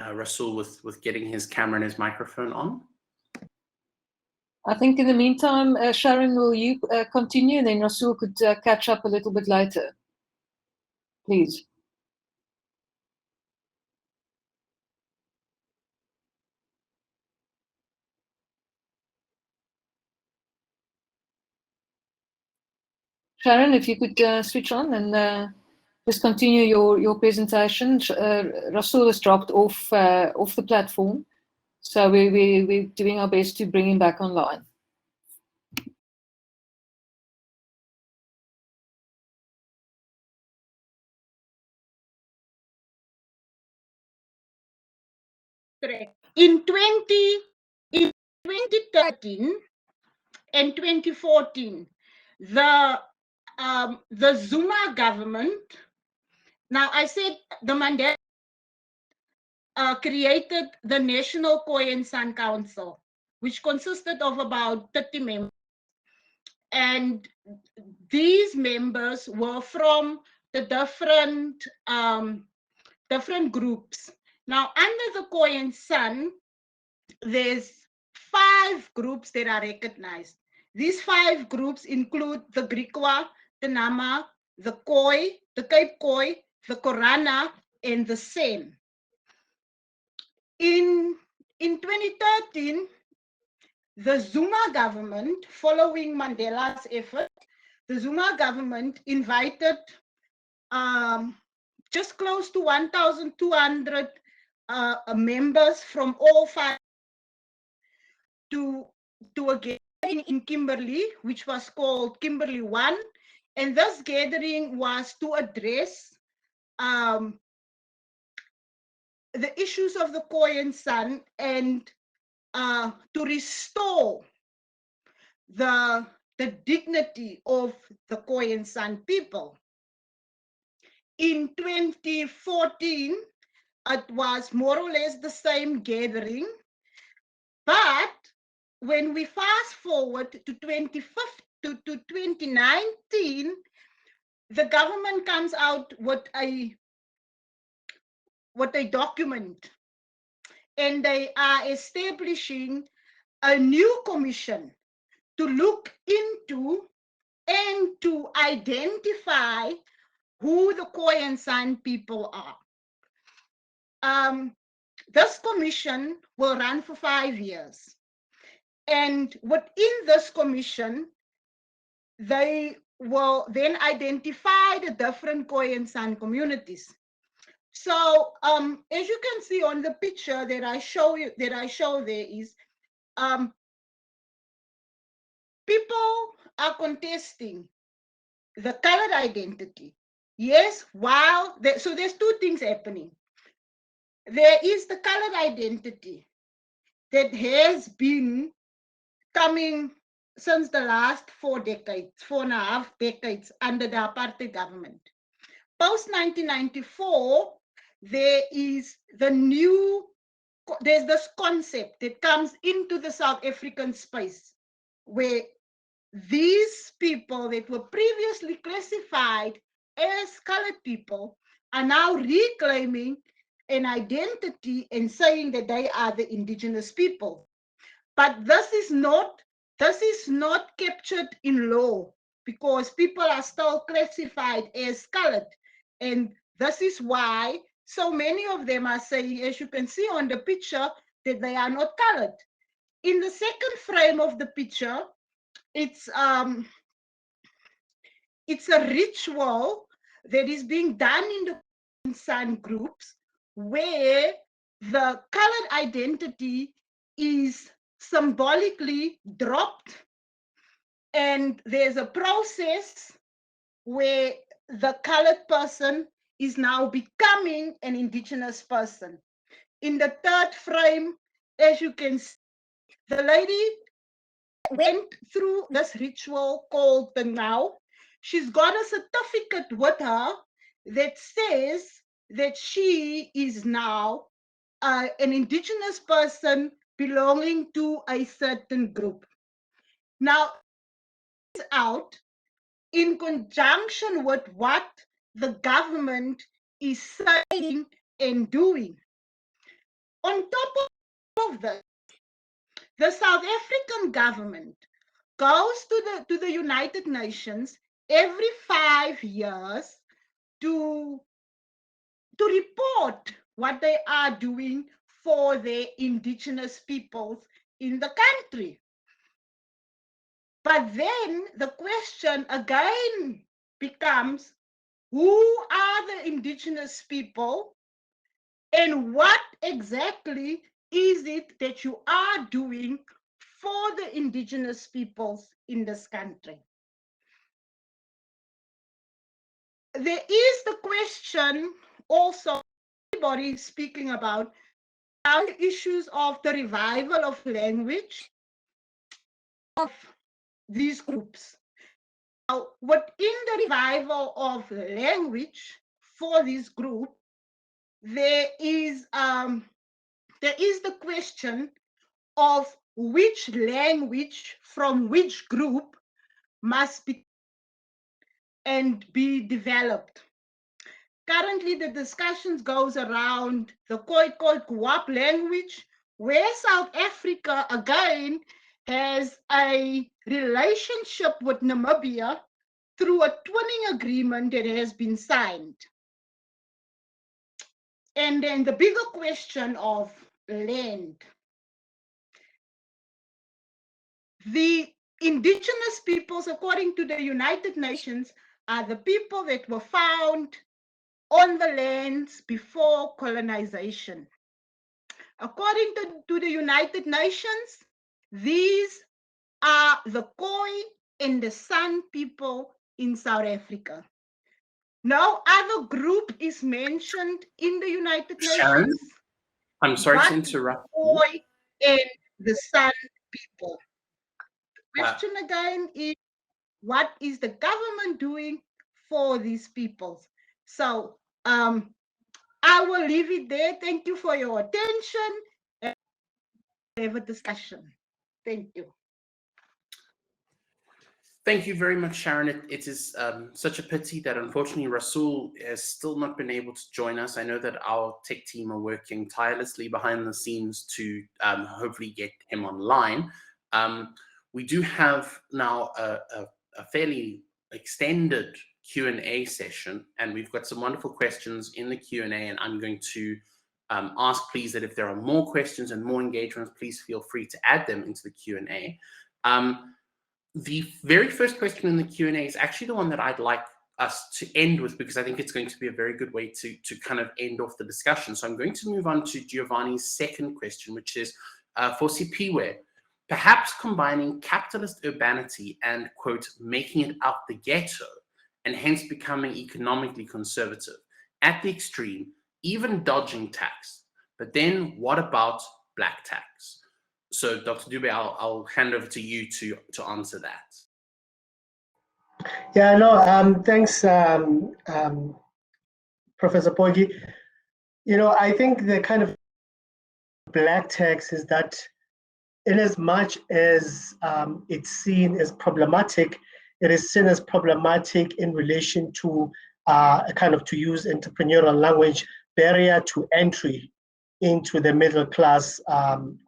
Rasool with getting his camera and his microphone on.
I think in the meantime, Sharon, will you continue, and then Rasool could catch up a little bit later, please. Sharon, if you could switch on and just continue your presentation. Rasool has dropped off the platform, so we're doing our best to bring him back online.
Correct. In 2013 and 2014, the Zuma government, now I said the Mandela created the National Khoi and San Council, which consisted of about 30 members. And these members were from the different groups. Now, under the Khoi and San, there's 5 groups that are recognized. These 5 groups include the Griqua, the Nama, the Khoi, the Cape Khoi, the Korana, and the San. In 2013, the Zuma government, following Mandela's effort, the Zuma government invited just close to 1,200 members from all 5 to a gathering in Kimberley, which was called Kimberley 1. And this gathering was to address the issues of the Khoi and San, and to restore the dignity of the Khoi and San people. In 2014, it was more or less the same gathering, But when we fast forward to 2019, the government comes out with a document, and they are establishing a new commission to look into and to identify who the Khoi and San people are. This commission will run for 5 years. And within this commission, they will then identify the different Khoi and San communities. So as you can see on the picture that I show there is, people are contesting the colored identity. Yes, so there's two things happening. There is the colored identity that has been coming since the last 4.5 decades under the apartheid government. Post 1994, there's this concept that comes into the South African space where these people that were previously classified as colored people are now reclaiming an identity and saying that they are the indigenous people. But this is not captured in law, because people are still classified as colored. And this is why so many of them are saying, as you can see on the picture, that they are not colored. In the second frame of the picture, it's a ritual that is being done in the San groups where the colored identity is symbolically dropped, and there's a process where the colored person is now becoming an indigenous person. In the third frame, as you can see, the lady went through this ritual called the Now. She's got a certificate with her that says that she is now an indigenous person belonging to a certain group. Now, it's out in conjunction with what the government is saying and doing. On top of this, the South African government goes to the United Nations every 5 years to report what they are doing for their indigenous peoples in the country. But then the question again becomes, who are the indigenous people, and what exactly is it that you are doing for the indigenous peoples in this country? There is the question also, everybody is speaking about issues of the revival of language of these groups. Now, within the revival of language for this group, there is the question of which language from which group must be and be developed. Currently, the discussions goes around the Khoi-Khoi-Guap language, where South Africa again has a relationship with Namibia through a twinning agreement that has been signed. And then the bigger question of land. The indigenous peoples, according to the United Nations, are the people that were found on the lands before colonization. According to the United Nations, these are the Khoi and the San people in South Africa. No other group is mentioned in the United
Sharon,
Nations.
I'm sorry to interrupt.
Khoi and the San people. The question again is, what is the government doing for these peoples? So I will leave it there. Thank you for your attention. have a discussion. Thank you.
Thank you very much, Sharon. It is such a pity that unfortunately Rasul has still not been able to join us. I know that our tech team are working tirelessly behind the scenes to hopefully get him online. We do have now a fairly extended Q&A session, and we've got some wonderful questions in the Q&A, and I'm going to ask, please, that if there are more questions and more engagements, please feel free to add them into the Q&A. The very first question in the Q&A is actually the one that I'd like us to end with, because I think it's going to be a very good way to kind of end off the discussion. So I'm going to move on to Giovanni's second question, which is for Sipiwe, perhaps combining capitalist urbanity and, quote, making it out the ghetto, and hence becoming economically conservative at the extreme, even dodging tax. But then what about black tax? So, Dr. Dube, I'll hand over to you to answer that.
Yeah, no, thanks, Professor Pogi. You know, I think the kind of black tax is that in as much as it's seen as problematic, it is seen as problematic in relation to a kind of, to use entrepreneurial language, barrier to entry into the middle class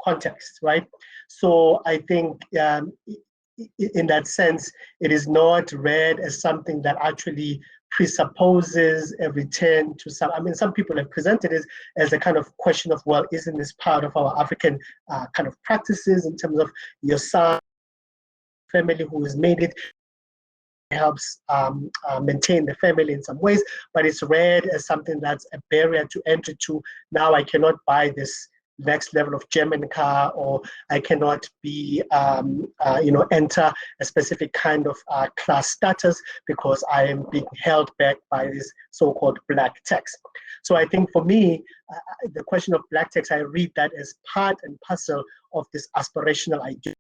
context, right? So I think in that sense, it is not read as something that actually presupposes a return to some, I mean, some people have presented it as a kind of question of, well, isn't this part of our African kind of practices in terms of your son, family who has made it, helps maintain the family in some ways, but it's read as something that's a barrier to entry to, now I cannot buy this next level of German car, or I cannot be, enter a specific kind of class status because I am being held back by this so-called black tax. So I think for me, the question of black tax, I read that as part and parcel of this aspirational idea,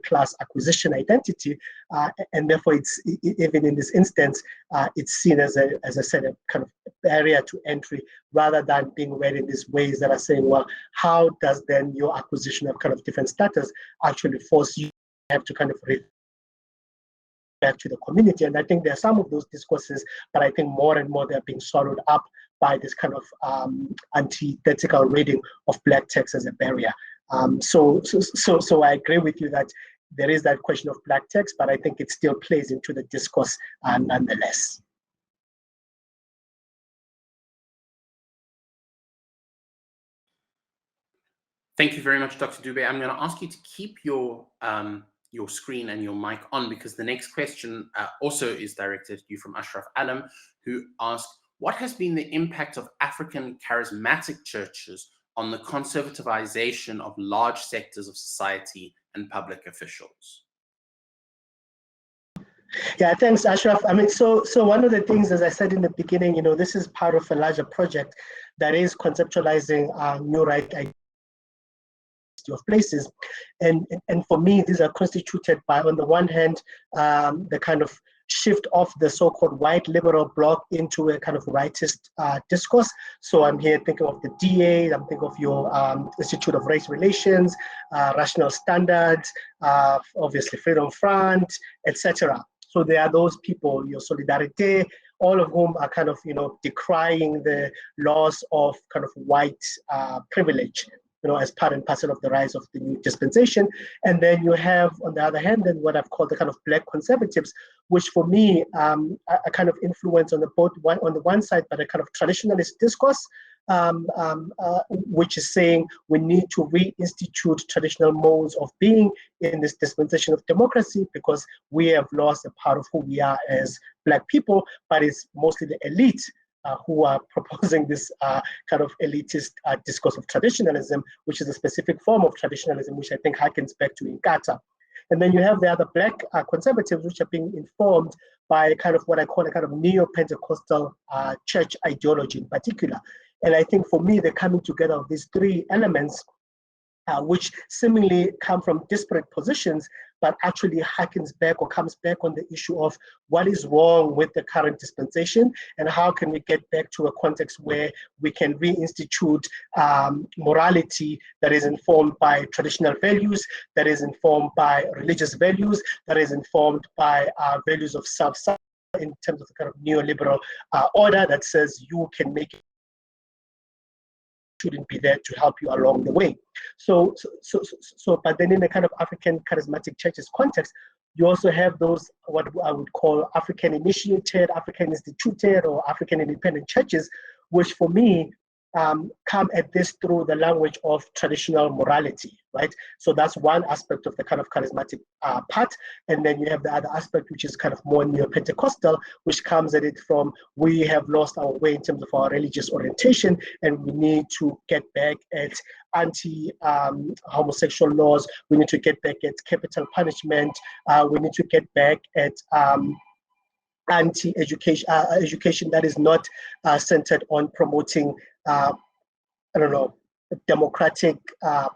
class acquisition identity, and therefore it's, even in this instance, it's seen as I said, a kind of barrier to entry, rather than being read in these ways that are saying, well, how does then your acquisition of kind of different status actually force you to have to kind of back to the community? And I think there are some of those discourses, but I think more and more they're being swallowed up by this kind of antithetical reading of black tax as a barrier. So I agree with you that there is that question of black tax, but I think it still plays into the discourse nonetheless.
Thank you very much, Dr. Dube. I'm going to ask you to keep your screen and your mic on, because the next question also is directed at you from Ashraf Alam, who asked, what has been the impact of African charismatic churches on the conservativization of large sectors of society and public officials?
Yeah, thanks, Ashraf. I mean, so one of the things, as I said in the beginning, this is part of a larger project that is conceptualizing new right identity of places. And for me, these are constituted by, on the one hand, the kind of shift of the so-called white liberal bloc into a kind of rightist discourse. So I'm here thinking of the DA, I'm thinking of your Institute of Race Relations, Rational Standards, obviously Freedom Front, etc. So there are those people, your Solidarité, all of whom are kind of, decrying the loss of kind of white privilege, as part and parcel of the rise of the new dispensation. And then you have, on the other hand, then what I've called the kind of black conservatives, which for me are kind of influence on the one side, but a kind of traditionalist discourse, which is saying we need to reinstitute traditional modes of being in this dispensation of democracy because we have lost a part of who we are as Black people, but it's mostly the elite who are proposing this kind of elitist discourse of traditionalism, which is a specific form of traditionalism, which I think harkens back to Inkatha. And then you have the other Black conservatives, which are being informed by kind of what I call a kind of neo-Pentecostal church ideology in particular. And I think for me, the coming together of these three elements which seemingly come from disparate positions, but actually harkens back or comes back on the issue of what is wrong with the current dispensation and how can we get back to a context where we can reinstitute morality that is informed by traditional values, that is informed by religious values, that is informed by values of self in terms of the kind of neoliberal order that says you can make it, shouldn't be there to help you along the way. So, but then in the kind of African charismatic churches context, you also have those, what I would call African initiated, African instituted, or African independent churches, which for me come at this through the language of traditional morality, right? So that's one aspect of the kind of charismatic part. And then you have the other aspect, which is kind of more neo-Pentecostal, which comes at it from, we have lost our way in terms of our religious orientation, and we need to get back at anti-homosexual laws. We need to get back at capital punishment. We need to get back at anti-education, education that is not centered on promoting, democratic,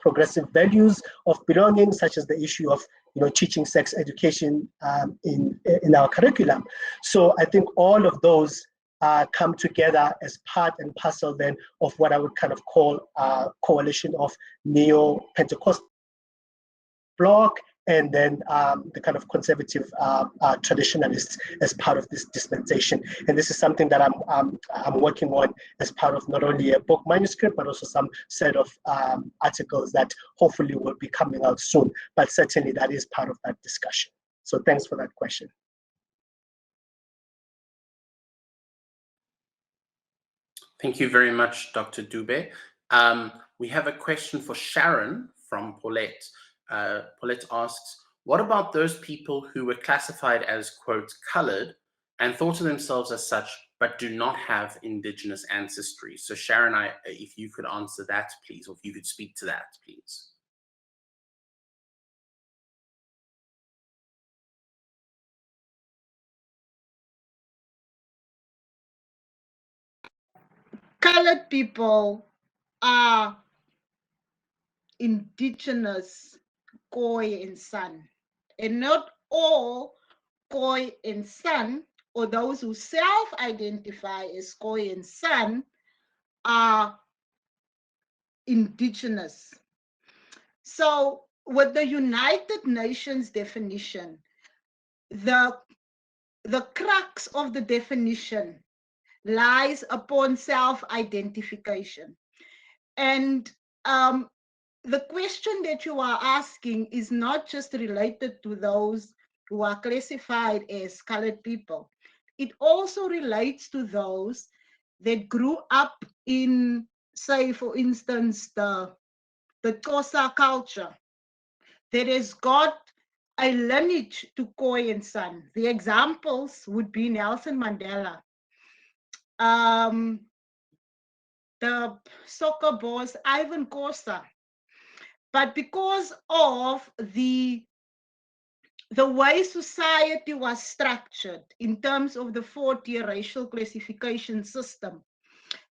progressive values of belonging, such as the issue of teaching sex education in our curriculum. So I think all of those come together as part and parcel then of what I would kind of call a coalition of neo-Pentecostal bloc, and then the kind of conservative traditionalists as part of this dispensation. And this is something that I'm working on as part of not only a book manuscript, but also some set of articles that hopefully will be coming out soon. But certainly that is part of that discussion. So thanks for that question.
Thank you very much, Dr. Dube. We have a question for Sharon from Paulette. Paulette asks, what about those people who were classified as, quote, colored and thought of themselves as such, but do not have indigenous ancestry? So Sharon, if you could answer that, please, or if you could speak to that, please.
Colored people are indigenous Khoi and San, and not all Khoi and San, or those who self-identify as Khoi and San, are indigenous. So with the United Nations definition, the crux of the definition lies upon self-identification. And the question that you are asking is not just related to those who are classified as colored people. It also relates to those that grew up in, say, for instance, the Xhosa culture that has got a lineage to Khoi and San. The examples would be Nelson Mandela, the soccer boss Ivan Khosa. But because of the way society was structured in terms of the 4-tier racial classification system,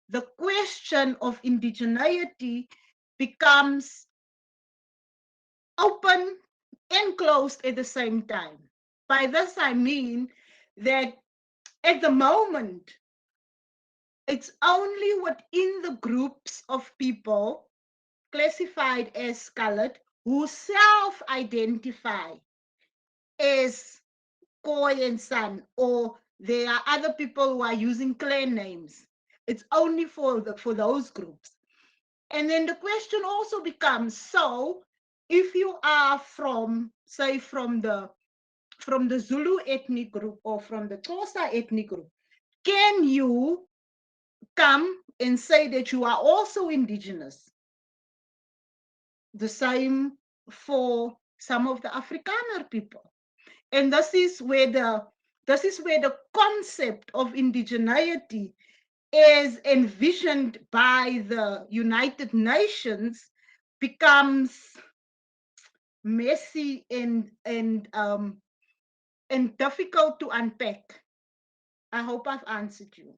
the question of indigeneity becomes open and closed at the same time. By this, I mean that at the moment, it's only within the groups of people classified as colored who self-identify as Khoi and San, or there are other people who are using clan names. It's only for those groups. And then the question also becomes, so if you are from, say, from the Zulu ethnic group or from the Xhosa ethnic group, can you come and say that you are also indigenous? The same for some of the Afrikaner people. And this is where the concept of indigeneity as envisioned by the United Nations becomes messy and difficult to unpack. I hope I've answered you.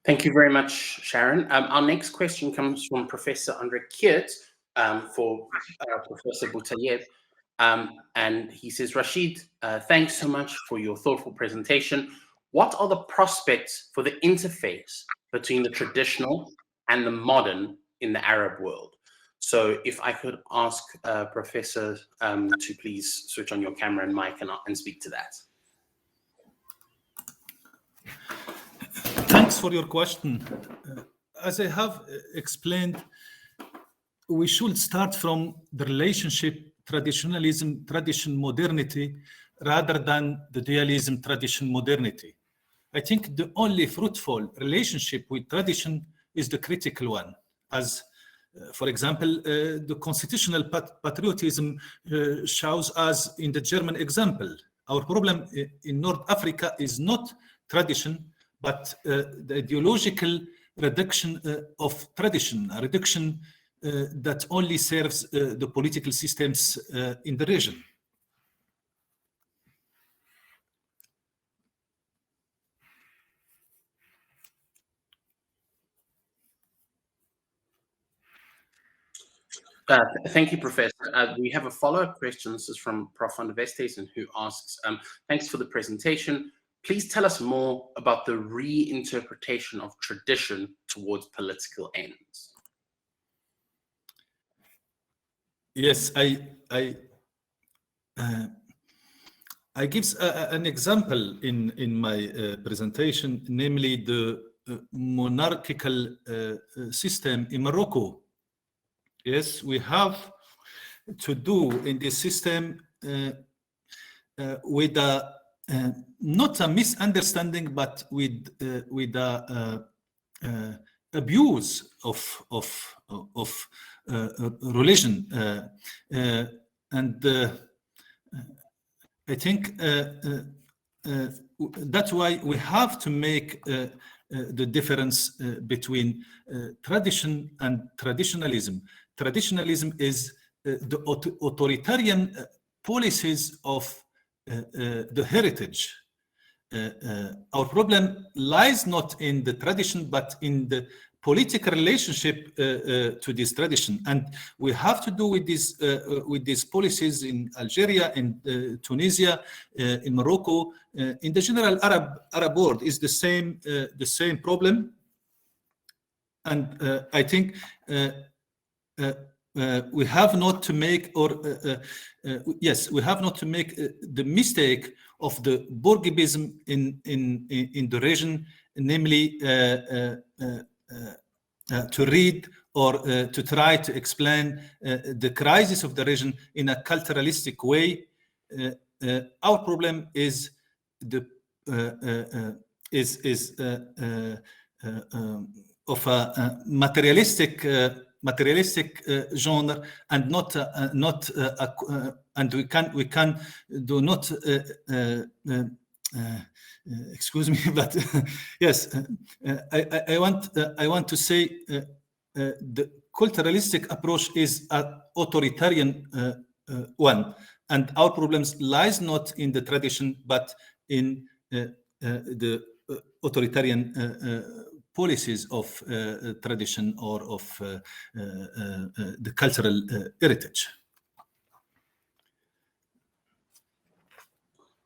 Thank you very much, Sharon. Our next question comes from Professor Andre Kiert for Professor Boutayeb. And he says, Rashid, thanks so much for your thoughtful presentation. What are the prospects for the interface between the traditional and the modern in the Arab world? So if I could ask Professor to please switch on your camera and mic and speak to that.
Thanks for your question. As I have explained, we should start from the relationship traditionalism, tradition, modernity, rather than the dualism, tradition, modernity. I think the only fruitful relationship with tradition is the critical one. As, for example, the constitutional patriotism shows us in the German example. Our problem in North Africa is not tradition, but the ideological reduction of tradition, a reduction that only serves the political systems in the region.
Thank you, Professor. We have a follow-up question. This is from Prof. Van der Westhuizen, who asks, thanks for the presentation. Please tell us more about the reinterpretation of tradition towards political ends.
Yes, I give an example in my presentation, namely the monarchical system in Morocco. Yes, we have to do in this system with not a misunderstanding, but with abuse of religion, and I think that's why we have to make the difference between tradition and traditionalism. Traditionalism is the authoritarian policies of the heritage. Our problem lies not in the tradition, but in the political relationship to this tradition, and we have to do with these policies in Algeria, in Tunisia, in Morocco, in the general Arab world is the same problem, and I think we have not to make, we have not to make the mistake of the bourguibism in the region, namely to read or to try to explain the crisis of the region in a culturalistic way. Our problem is of a materialistic genre, and not and we can do not excuse me, but yes, I want to say the culturalistic approach is an authoritarian one, and our problems lies not in the tradition, but in the authoritarian policies of tradition or of the cultural heritage.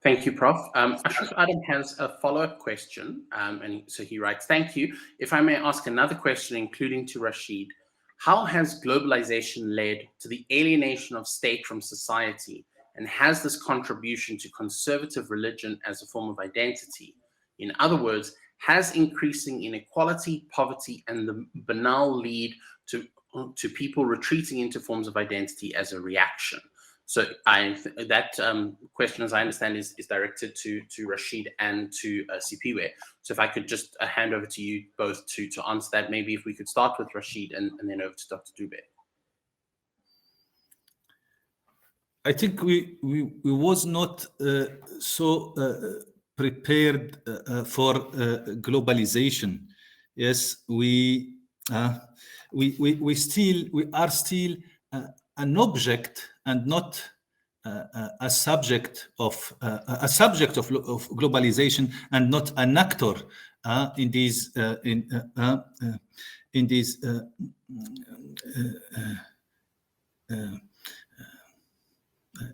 Thank you, Prof. Ashraf Adam has a follow-up question, and so he writes, thank you. If I may ask another question, including to Rashid, how has globalization led to the alienation of state from society, and has this contribution to conservative religion as a form of identity? In other words, has increasing inequality, poverty, and the banal lead to people retreating into forms of identity as a reaction? So that question, as I understand, is directed to Rashid and to Sipiwe. So if I could just hand over to you both to answer that, maybe if we could start with Rashid and then over to Dr. Dube.
I think we was not so prepared for globalization. Yes, we are still an object and not a subject of globalization, and not an actor in these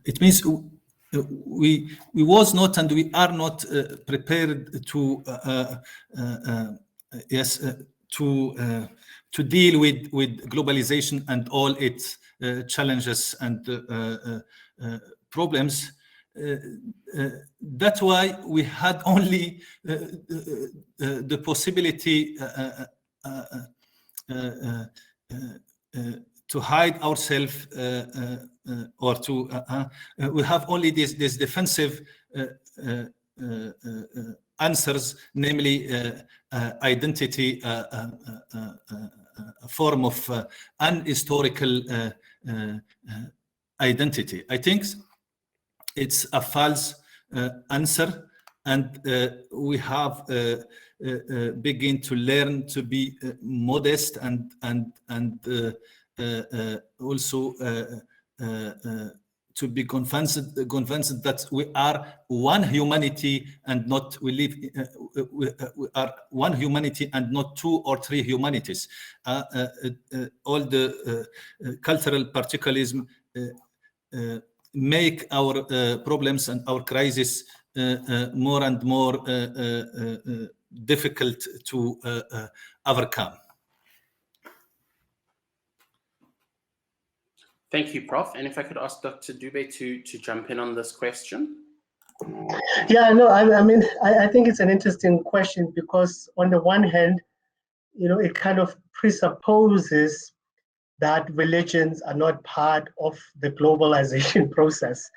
it means we was not and we are not prepared to to deal with globalization and all its challenges and problems. That's why we had only the possibility to hide ourselves or to we have only this defensive answers, namely identity, a form of unhistorical identity. I think it's a false answer, and we have begin to learn to be modest and also to be convinced that we are one humanity and not we live we are one humanity and not two or three humanities. All the cultural particularism make our problems and our crisis more and more difficult to overcome.
Thank you, Prof. And if I could ask Dr. Dube to jump in on this question.
Yeah, no, I mean, I think it's an interesting question because on the one hand, you know, it kind of presupposes that religions are not part of the globalization process,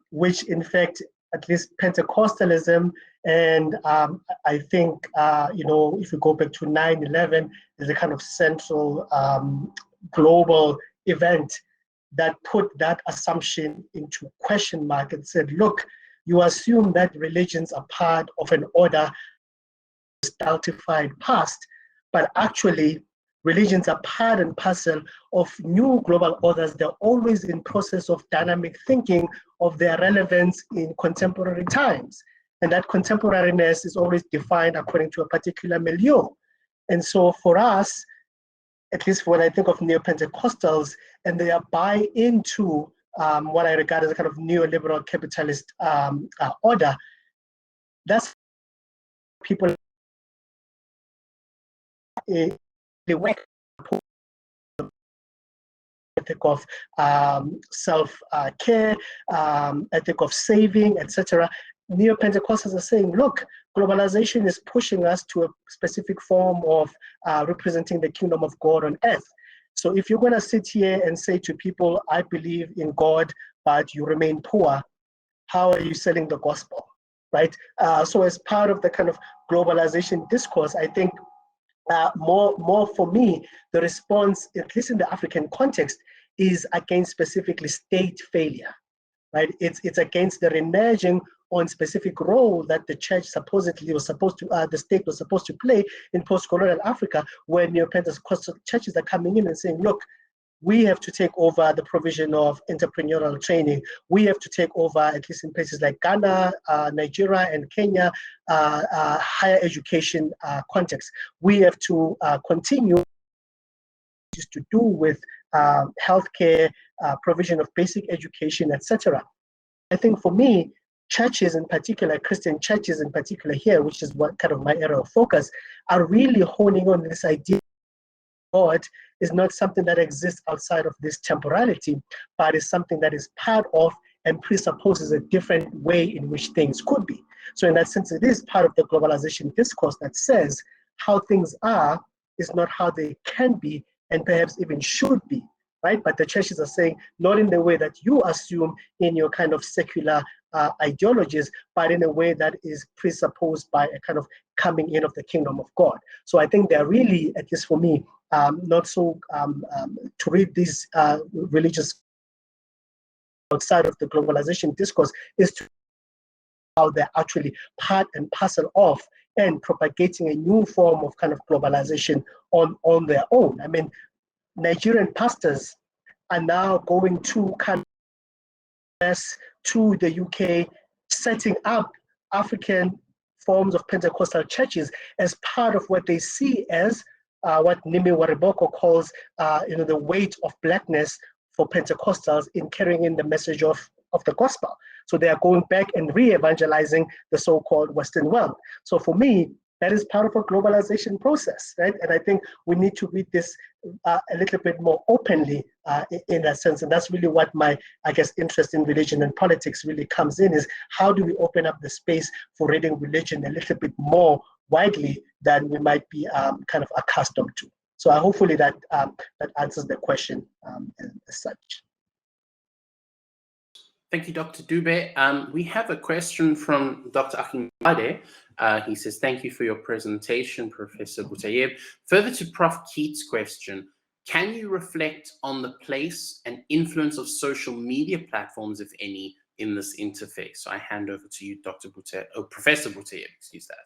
which in fact, at least Pentecostalism and I think, you know, if you go back to 9/11, is a kind of central global event that put that assumption into question mark and said, look, you assume that religions are part of an order stultified past, but actually religions are part and parcel of new global orders. They're always in process of dynamic thinking of their relevance in contemporary times. And that contemporariness is always defined according to a particular milieu. And so for us, at least when I think of neo-Pentecostals and they buy into what I regard as a kind of neoliberal capitalist order, that's people the work ethic of self-care, ethic of saving, etc. Neo-Pentecostals are saying, look, globalization is pushing us to a specific form of representing the kingdom of God on earth. So if you're going to sit here and say to people, I believe in God, but you remain poor, how are you selling the gospel, right? So as part of the kind of globalization discourse, I think more for me, the response, at least in the African context, is against specifically state failure, right? It's against the reneging on specific role that the church supposedly was supposed to, the state was supposed to play in post-colonial Africa, where neo-Pentecostal churches are coming in and saying, look, we have to take over the provision of entrepreneurial training. We have to take over, at least in places like Ghana, Nigeria, and Kenya, higher education context. We have to continue to do with healthcare, provision of basic education, etc. I think for me, churches in particular, Christian churches in particular here, which is what kind of my area of focus, are really honing on this idea God is not something that exists outside of this temporality, but is something that is part of and presupposes a different way in which things could be. So in that sense, it is part of the globalization discourse that says how things are is not how they can be and perhaps even should be, right? But the churches are saying, not in the way that you assume in your kind of secular ideologies, but in a way that is presupposed by a kind of coming in of the kingdom of God. So I think they're really, at least for me, not so to read these religious outside of the globalization discourse is to how they're actually part and parcel of and propagating a new form of kind of globalization on their own. I mean, Nigerian pastors are now going to kind of to the UK, setting up African forms of Pentecostal churches as part of what they see as what Nimi Wariboko calls the weight of blackness for Pentecostals in carrying in the message of the gospel. So they are going back and re-evangelizing the so-called Western world. So for me, that is part of a globalization process, right? And I think we need to read this a little bit more openly in that sense. And that's really what my, I guess, interest in religion and politics really comes in, is how do we open up the space for reading religion a little bit more widely than we might be kind of accustomed to. So hopefully that answers the question as such.
Thank you, Dr. Dube. We have a question from Dr. Akinbade. He says, thank you for your presentation, Professor Boutayeb. Further to Prof. Keats' question, can you reflect on the place and influence of social media platforms, if any, in this interface? So I hand over to you, Dr. Boutayeb, Professor Boutayeb, excuse that.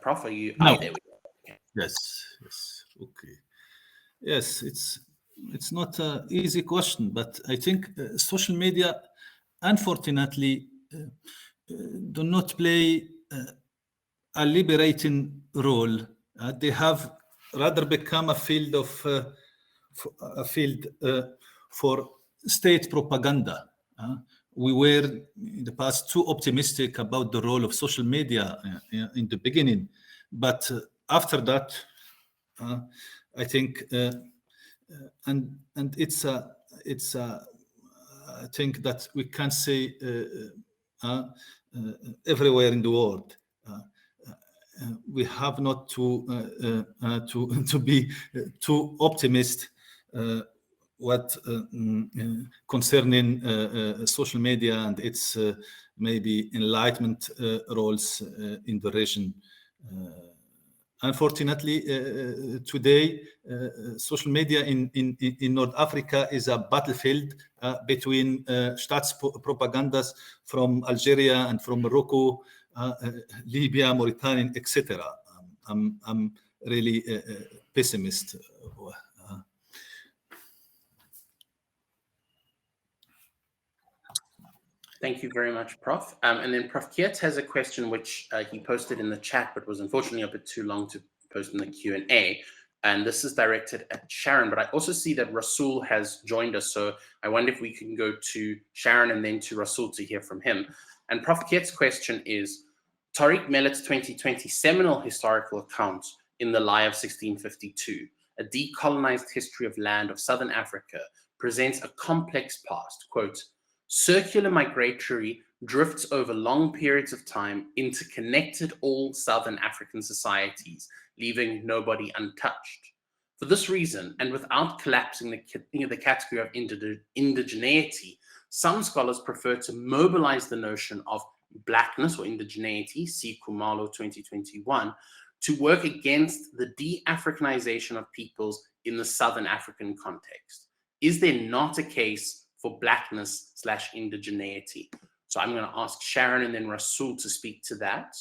Prof, are you?
No.
Oh, there we go. Okay.
Yes. Okay. Yes, it's not an easy question, but I think social media, unfortunately, do not play a liberating role. They have rather become a field for state propaganda. We were in the past too optimistic about the role of social media in the beginning, but after that, I think, and it's a thing that we can say everywhere in the world. We have not to be too optimist what concerning social media and its maybe enlightenment roles in the region. Unfortunately, today, social media in North Africa is a battlefield between Staatspropagandas from Algeria and from Morocco, Libya, Mauritania, etc. I'm really pessimist.
Thank you very much, Prof. And then Prof. Keats has a question which he posted in the chat, but was unfortunately a bit too long to post in the Q&A. And this is directed at Sharon, but I also see that Rasul has joined us. So I wonder if we can go to Sharon and then to Rasul to hear from him. And Prof. Keats' question is, Tariq Millet's 2020 seminal historical account in The Lie of 1652, a decolonized history of land of Southern Africa, presents a complex past, quote, circular migratory drifts over long periods of time, interconnected all Southern African societies, leaving nobody untouched. For this reason, and without collapsing the category of indigeneity, some scholars prefer to mobilize the notion of blackness or indigeneity, see Kumalo 2021, to work against the de-Africanization of peoples in the Southern African context. Is there not a case for blackness / indigeneity? So I'm going to ask Sharon and then Rasul to speak to that.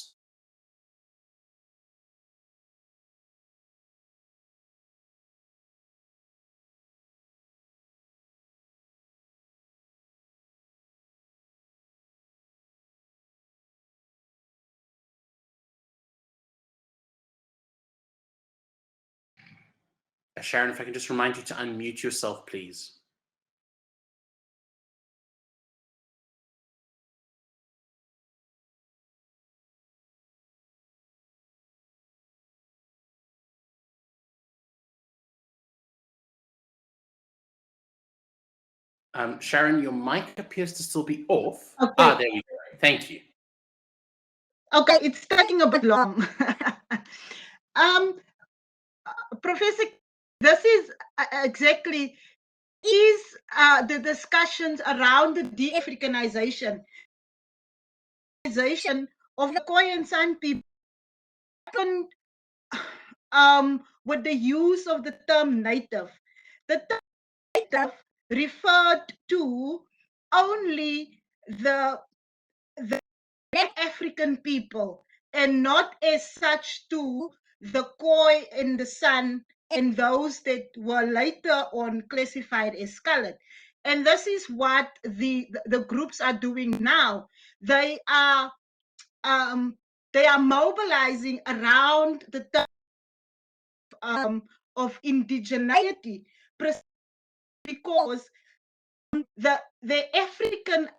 Sharon, if I can just remind you to unmute yourself, please. Sharon, your mic appears to still be off.
Okay.
Ah, there we go. Thank you.
Okay, it's taking a bit long. Professor, this is exactly the discussions around the de-Africanization of the Khoi and San people with the use of the term native. The term native referred to only the African people and not as such to the Khoi and the San, and those that were later on classified as colored. And this is what the groups are doing now. They are mobilizing around the term of indigeneity, because the African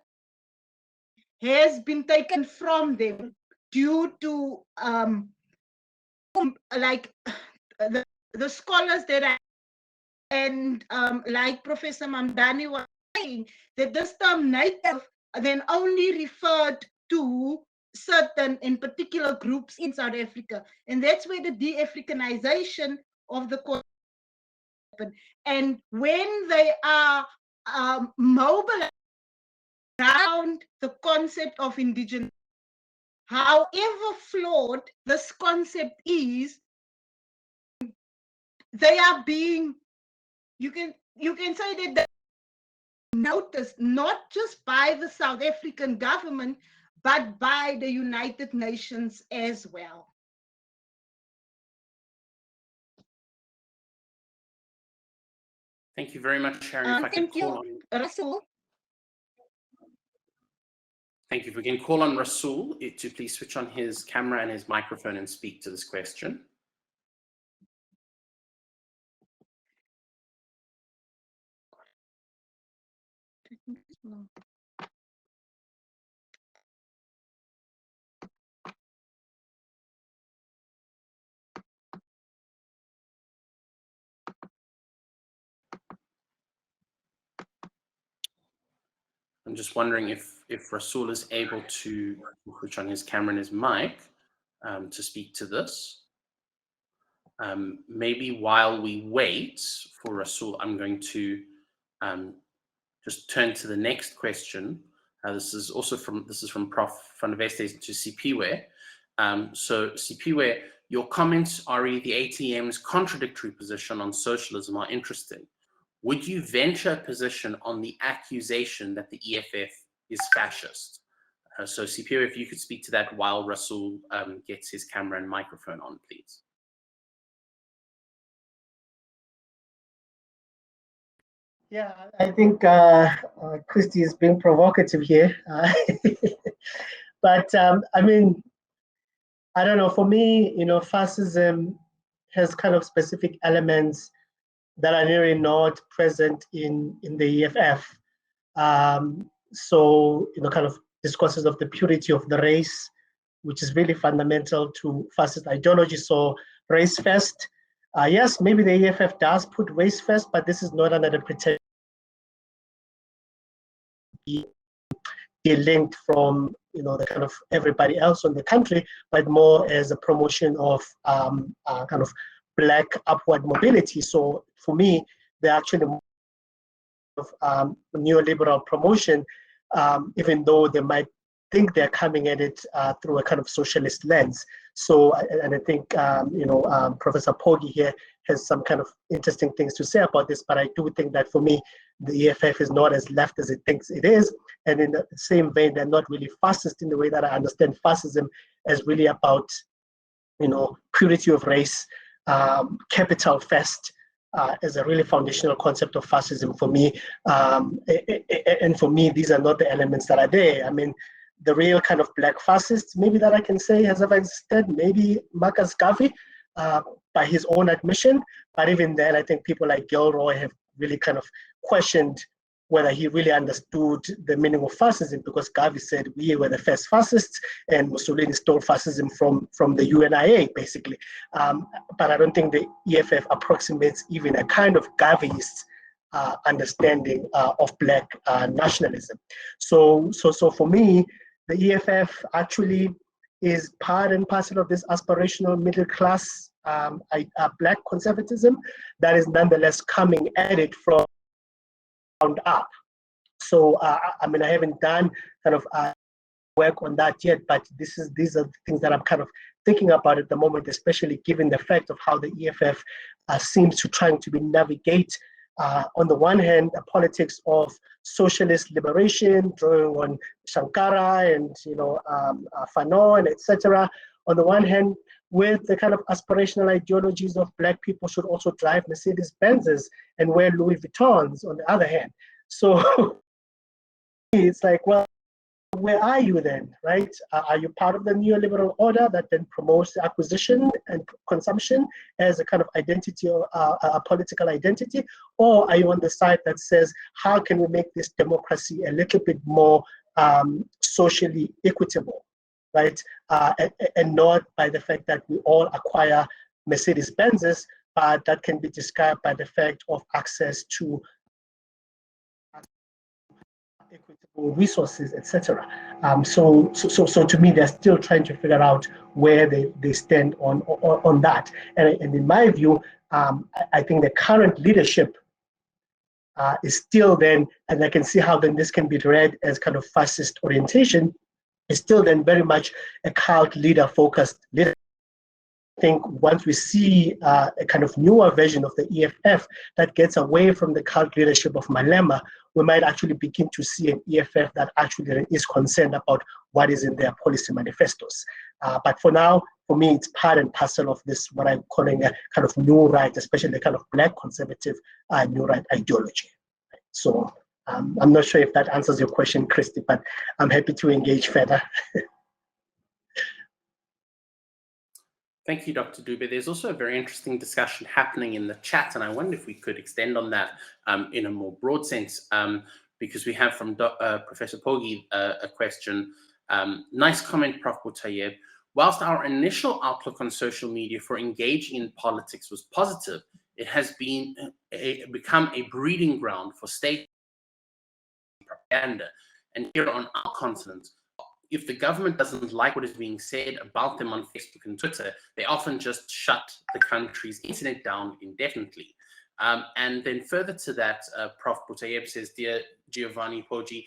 has been taken from them due to like the scholars that are, and like Professor Mamdani was saying, that this term native then only referred to certain in particular groups in South Africa, and that's where the de-Africanization of the core happened. And when they are mobilized around the concept of indigenous, however flawed this concept is, they are being, you can say that they noticed not just by the South African government, but by the United Nations as well.
Thank you very much, Sharon. If I could call on
Rasool.
Thank you. If we can call on Rasool to please switch on his camera and his microphone and speak to this question. I'm just wondering if Rasool is able to switch on his camera and his mic to speak to this. Maybe while we wait for Rasool, I'm going to just turn to the next question. This is from Prof. van der Westhuizen to Sipiwe. So Sipiwe, your comments re the ATM's contradictory position on socialism are interesting. Would you venture a position on the accusation that the EFF is fascist? So Sipiwe, if you could speak to that while Rasool gets his camera and microphone on, please.
Yeah, I think Christy is being provocative here. But I mean, I don't know, for me, fascism has kind of specific elements that are really not present in the EFF. So, kind of discourses of the purity of the race, which is really fundamental to fascist ideology. So race first. Yes, maybe the EFF does put race first, but this is not under the pretense be linked from the kind of everybody else in the country, but more as a promotion of kind of Black upward mobility. So for me, they're actually of neoliberal promotion, even though they might think they're coming at it through a kind of socialist lens. So, and I think Professor Poggi here has some kind of interesting things to say about this, but I do think that for me, the EFF is not as left as it thinks it is. And in the same vein, they're not really fascist in the way that I understand fascism as really about, purity of race, capital first, as a really foundational concept of fascism for me. And for me, these are not the elements that are there. I mean, the real kind of Black fascists, maybe that I can say has ever existed, maybe Marcus Garvey, by his own admission. But even then, I think people like Gilroy have really kind of questioned whether he really understood the meaning of fascism, because Garvey said we were the first fascists and Mussolini stole fascism from the UNIA, basically. But I don't think the EFF approximates even a kind of Garveyist understanding of Black nationalism. So for me, the EFF actually is part and parcel of this aspirational middle class Black conservatism that is nonetheless coming at it from ground up. So I mean, I haven't done kind of work on that yet, but these are the things that I'm kind of thinking about at the moment, especially given the fact of how the EFF seems to trying to navigate on the one hand, a politics of socialist liberation, drawing on Sankara and Fanon, etc. On the one hand, with the kind of aspirational ideologies of Black people should also drive Mercedes-Benzes and wear Louis Vuittons on the other hand. So it's like, well, where are you then, right? Are you part of the neoliberal order that then promotes the acquisition and consumption as a kind of identity or a political identity? Or are you on the side that says, how can we make this democracy a little bit more socially equitable, right? And not by the fact that we all acquire Mercedes-Benzes, but that can be described by the fact of access to equitable resources, etc. So to me, they're still trying to figure out where they stand on that. And in my view, I think the current leadership is still then, and I can see how then this can be read as kind of fascist orientation, is still then very much a cult leader focused leadership. I think once we see a kind of newer version of the EFF that gets away from the cult leadership of Malema, we might actually begin to see an EFF that actually is concerned about what is in their policy manifestos. But for now, for me, it's part and parcel of this, what I'm calling a kind of new right, especially the kind of Black conservative new right ideology. So I'm not sure if that answers your question, Christy, but I'm happy to engage further.
Thank you, Dr. Dube. There's also a very interesting discussion happening in the chat, and I wonder if we could extend on that in a more broad sense, because we have from Professor Pogi a question. Nice comment, Prof. Boutayeb. Whilst our initial outlook on social media for engaging in politics was positive, it has become a breeding ground for state propaganda. And here on our continent, if the government doesn't like what is being said about them on Facebook and Twitter, they often just shut the country's internet down indefinitely. And then further to that, Prof. Boutayeb says, dear Giovanni Poggi,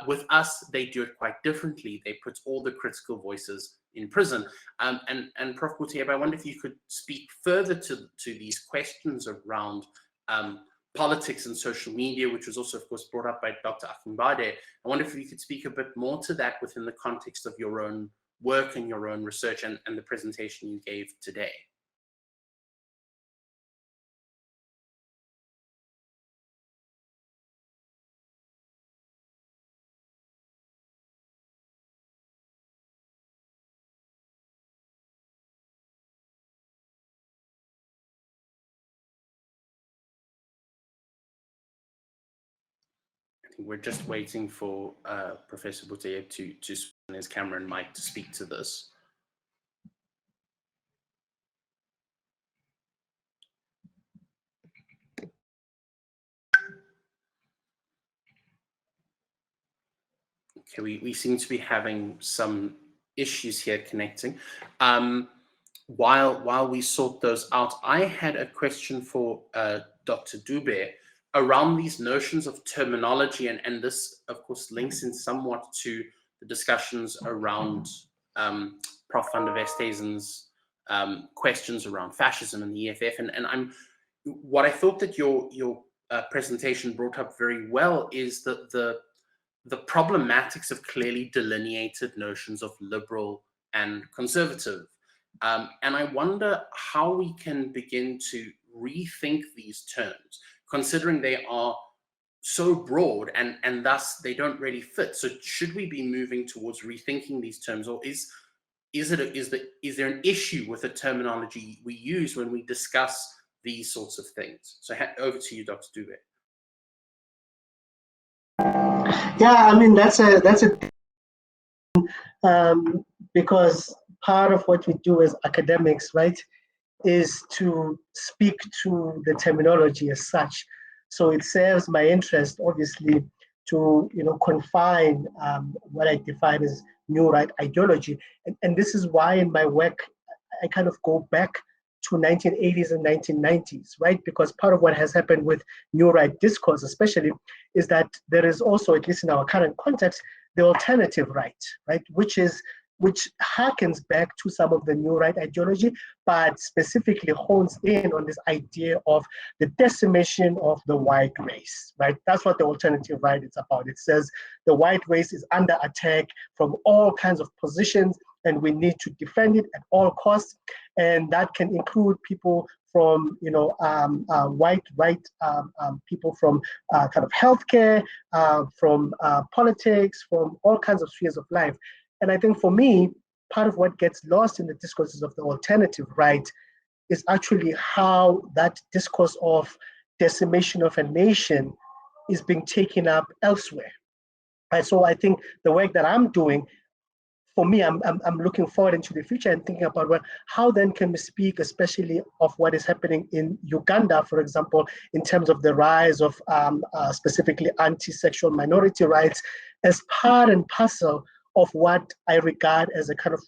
with us, they do it quite differently. They put all the critical voices in prison. And Prof. Boutayeb, I wonder if you could speak further to these questions around politics and social media, which was also, of course, brought up by Dr. Akinbade. I wonder if you could speak a bit more to that within the context of your own work and your own research and the presentation you gave today. We're just waiting for Professor Boutayeb to switch on his camera and mic to speak to this. Okay, we seem to be having some issues here connecting. While we sort those out, I had a question for Dr. Dube around these notions of terminology, and this, of course, links in somewhat to the discussions around Prof. van der Westhuizen's questions around fascism and the EFF. And what I thought that your presentation brought up very well is that the problematics of clearly delineated notions of liberal and conservative. And I wonder how we can begin to rethink these terms, considering they are so broad and thus they don't really fit. So should we be moving towards rethinking these terms, or is there an issue with the terminology we use when we discuss these sorts of things? So over to you, Dr. Dube.
Yeah, I mean that's a because part of what we do as academics, right, is to speak to the terminology as such. So it serves my interest, obviously, to confine what I define as new right ideology, and this is why in my work I kind of go back to 1980s and 1990s, right? Because part of what has happened with new right discourse, especially, is that there is also, at least in our current context, the alternative right, which harkens back to some of the new right ideology, but specifically hones in on this idea of the decimation of the white race, right? That's what the alternative right is about. It says the white race is under attack from all kinds of positions, and we need to defend it at all costs. And that can include people from, white people, from kind of healthcare, from politics, from all kinds of spheres of life. And I think for me, part of what gets lost in the discourses of the alternative right is actually how that discourse of decimation of a nation is being taken up elsewhere. And so I think the work that I'm doing, for me, I'm looking forward into the future and thinking about, well, how then can we speak, especially of what is happening in Uganda, for example, in terms of the rise of specifically anti-sexual minority rights, as part and parcel of what I regard as a kind of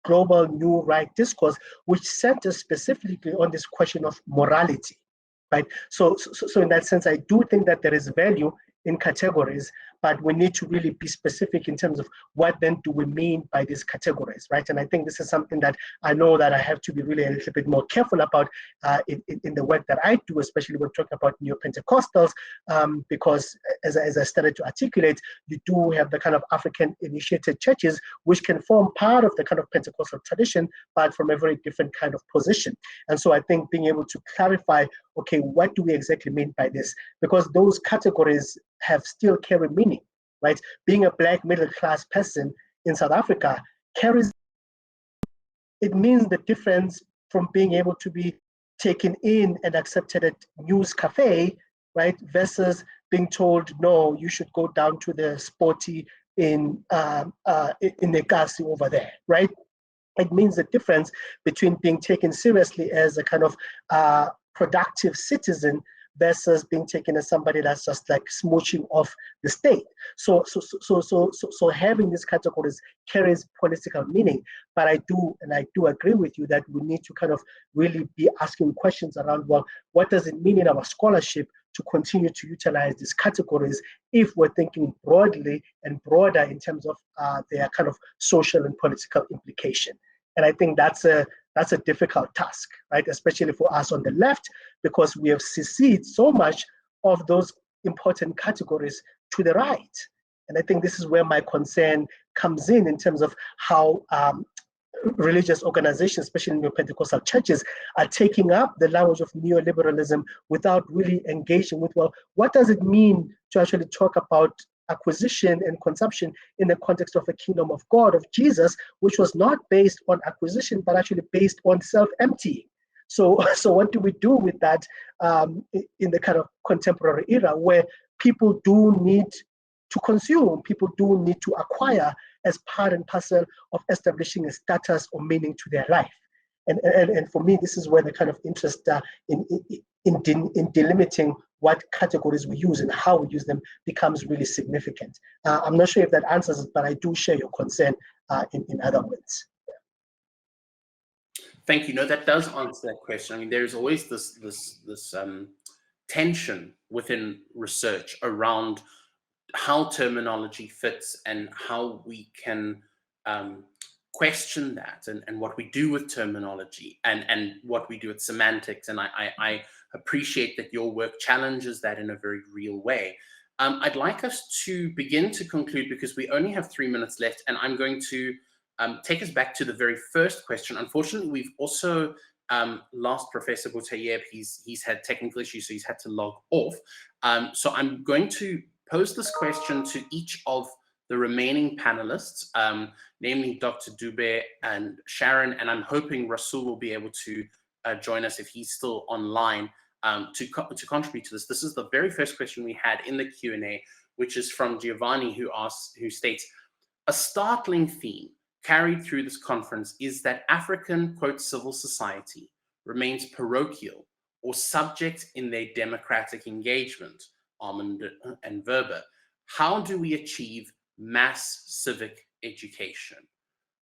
global new right discourse, which centers specifically on this question of morality, right? So in that sense, I do think that there is value in categories, but we need to really be specific in terms of what then do we mean by these categories, right? And I think this is something that I know that I have to be really a little bit more careful about in the work that I do, especially when talking about neo-Pentecostals, because as I started to articulate, you do have the kind of African-initiated churches, which can form part of the kind of Pentecostal tradition, but from a very different kind of position. And so I think being able to clarify, okay, what do we exactly mean by this? Because those categories have still carry meaning, right? Being a Black middle-class person in South Africa carries, it means the difference from being able to be taken in and accepted at News Cafe, right, versus being told, no, you should go down to the Sporty in Nekasi over there, right? It means the difference between being taken seriously as a kind of productive citizen versus being taken as somebody that's just like smooching off the state. So having these categories carries political meaning. But I do agree with you that we need to kind of really be asking questions around, well, what does it mean in our scholarship to continue to utilize these categories if we're thinking broadly and broader in terms of their kind of social and political implication. And I think that's a difficult task, right? Especially for us on the left, because we have seceded so much of those important categories to the right. And I think this is where my concern comes in terms of how religious organizations, especially neo-Pentecostal churches, are taking up the language of neoliberalism without really engaging with, well, what does it mean to actually talk about acquisition and consumption in the context of a kingdom of God, of Jesus, which was not based on acquisition, but actually based on self-emptying. So what do we do with that in the kind of contemporary era where people do need to consume, people do need to acquire as part and parcel of establishing a status or meaning to their life? And for me, this is where the kind of interest in delimiting what categories we use and how we use them becomes really significant. I'm not sure if that answers it, but I do share your concern in other words.
Thank you. No, that does answer that question. I mean, there's always this tension within research around how terminology fits and how we can question that and what we do with terminology and what we do with semantics. And I appreciate that your work challenges that in a very real way. I'd like us to begin to conclude because we only have 3 minutes left, and I'm going to take us back to the very first question. Unfortunately, we've also lost Professor Boutayeb. He's had technical issues, so he's had to log off. So I'm going to pose this question to each of the remaining panelists, namely Dr. Dube and Sharon, and I'm hoping Rasul will be able to join us if he's still online to contribute to this. This is the very first question we had in the Q&A, which is from Giovanni, who states, a startling theme carried through this conference is that African, quote, civil society remains parochial or subject in their democratic engagement, Armand and Verber. How do we achieve mass civic education?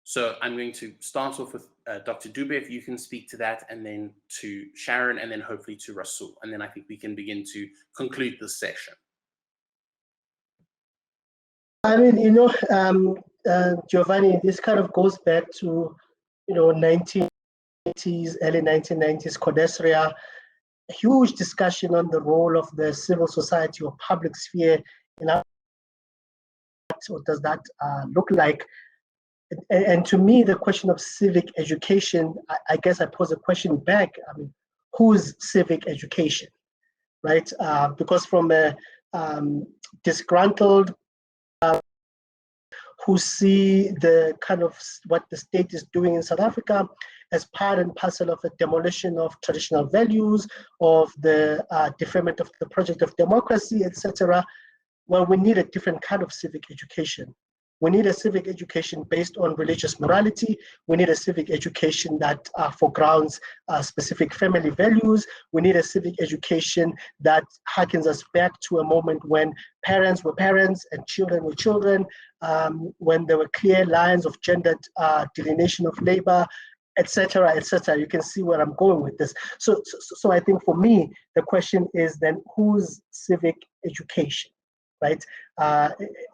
So I'm going to start off with Dr. Dube, if you can speak to that, and then to Sharon, and then hopefully to Rasul. And then I think we can begin to conclude this session.
I mean, Giovanni, this kind of goes back to, 1980s, early 1990s, Codesria, a huge discussion on the role of the civil society or public sphere in our, what does that look like? and to me, the question of civic education, I guess I pose a question back. I mean, whose civic education, right? Because from a disgruntled who see the kind of what the state is doing in South Africa as part and parcel of a demolition of traditional values, of the deferment of the project of democracy, etc. Well, we need a different kind of civic education. We need a civic education based on religious morality. We need a civic education that foregrounds specific family values. We need a civic education that harkens us back to a moment when parents were parents and children were children, when there were clear lines of gendered delineation of labor, etc., etc. You can see where I'm going with this. So I think for me, the question is then whose civic education? Right,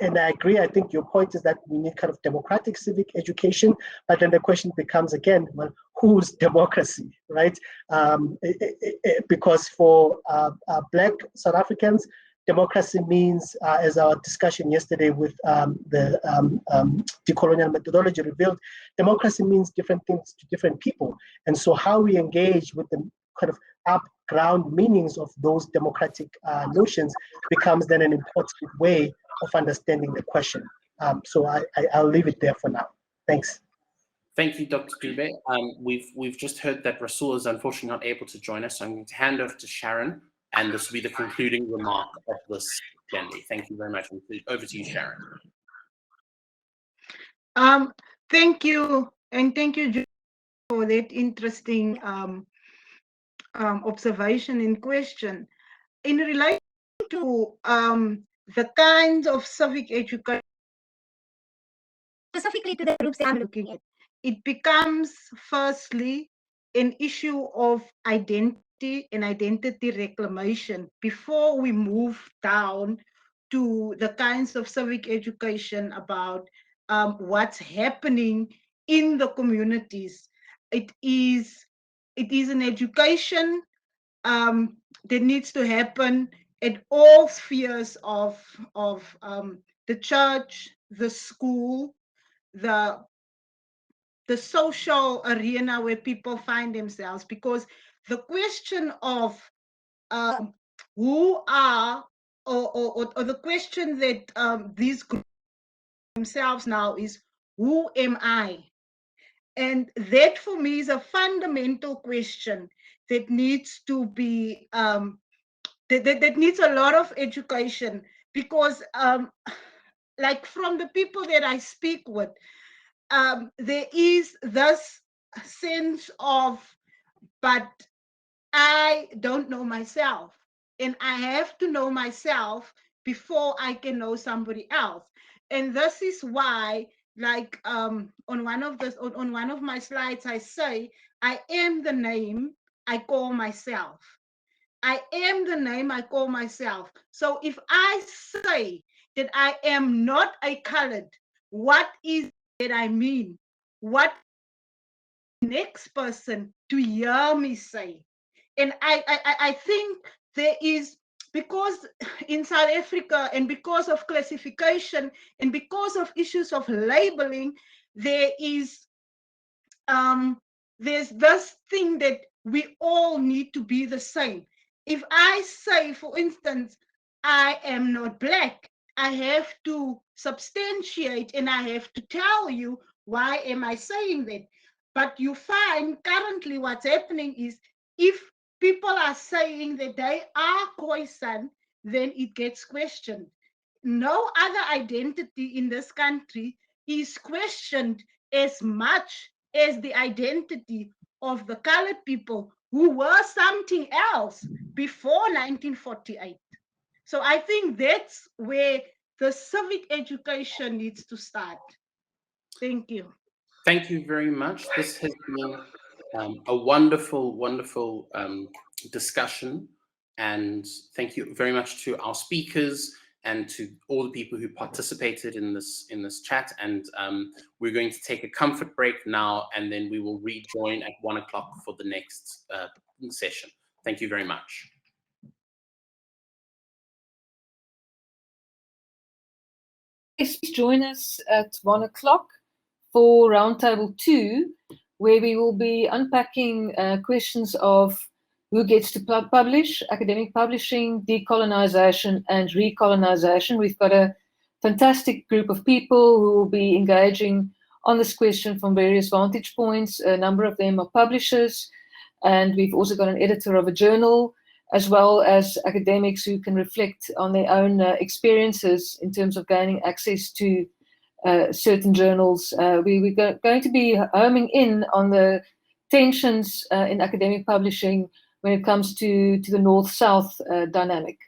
and I agree. I think your point is that we need kind of democratic civic education, but then the question becomes again, well, whose democracy, right? Because for Black South Africans, democracy means, as our discussion yesterday with the decolonial methodology revealed, democracy means different things to different people, and so how we engage with the kind of up-ground meanings of those democratic notions becomes then an important way of understanding the question. So I'll leave it there for now. Thanks.
Thank you, Dr. Dube. We've just heard that Rasul is unfortunately not able to join us, so I'm going to hand over to Sharon, and this will be the concluding remark of this plenary. Thank you very much. Over to you, Sharon.
Thank you, and thank you for that interesting observation and question. In relation to the kinds of civic education, specifically to the groups that I'm looking at, it becomes firstly an issue of identity and identity reclamation before we move down to the kinds of civic education about what's happening in the communities. It is an education that needs to happen at all spheres of the church, the school, the social arena where people find themselves, because the question of who are, or the question that these groups themselves now is, who am I? And that for me is a fundamental question that needs to be, that needs a lot of education, because like from the people that I speak with, there is this sense of, but I don't know myself, and I have to know myself before I can know somebody else. And this is why, like on one of my slides, I say, I am the name I call myself. I am the name I call myself. So if I say that I am not a colored, what is that I mean? What next person to hear me say? And I think there is, because in South Africa, and because of classification, and because of issues of labeling, there is there's this thing that we all need to be the same. If I say, for instance, I am not Black, I have to substantiate and I have to tell you why am I saying that. But you find currently what's happening is, if people are saying that they are Khoisan, then it gets questioned. No other identity in this country is questioned as much as the identity of the colored people who were something else before 1948. So I think that's where the civic education needs to start. Thank you.
Thank you very much. This has been a wonderful, wonderful discussion. And thank you very much to our speakers and to all the people who participated in this chat. And we're going to take a comfort break now, and then we will rejoin at 1 o'clock for the next session. Thank you very much.
Please join us at 1 o'clock for Roundtable 2, where we will be unpacking questions of who gets to publish, academic publishing, decolonization, and recolonization. We've got a fantastic group of people who will be engaging on this question from various vantage points. A number of them are publishers, and we've also got an editor of a journal, as well as academics who can reflect on their own experiences in terms of gaining access to certain journals. We're going to be homing in on the tensions in academic publishing when it comes to the North-South dynamic.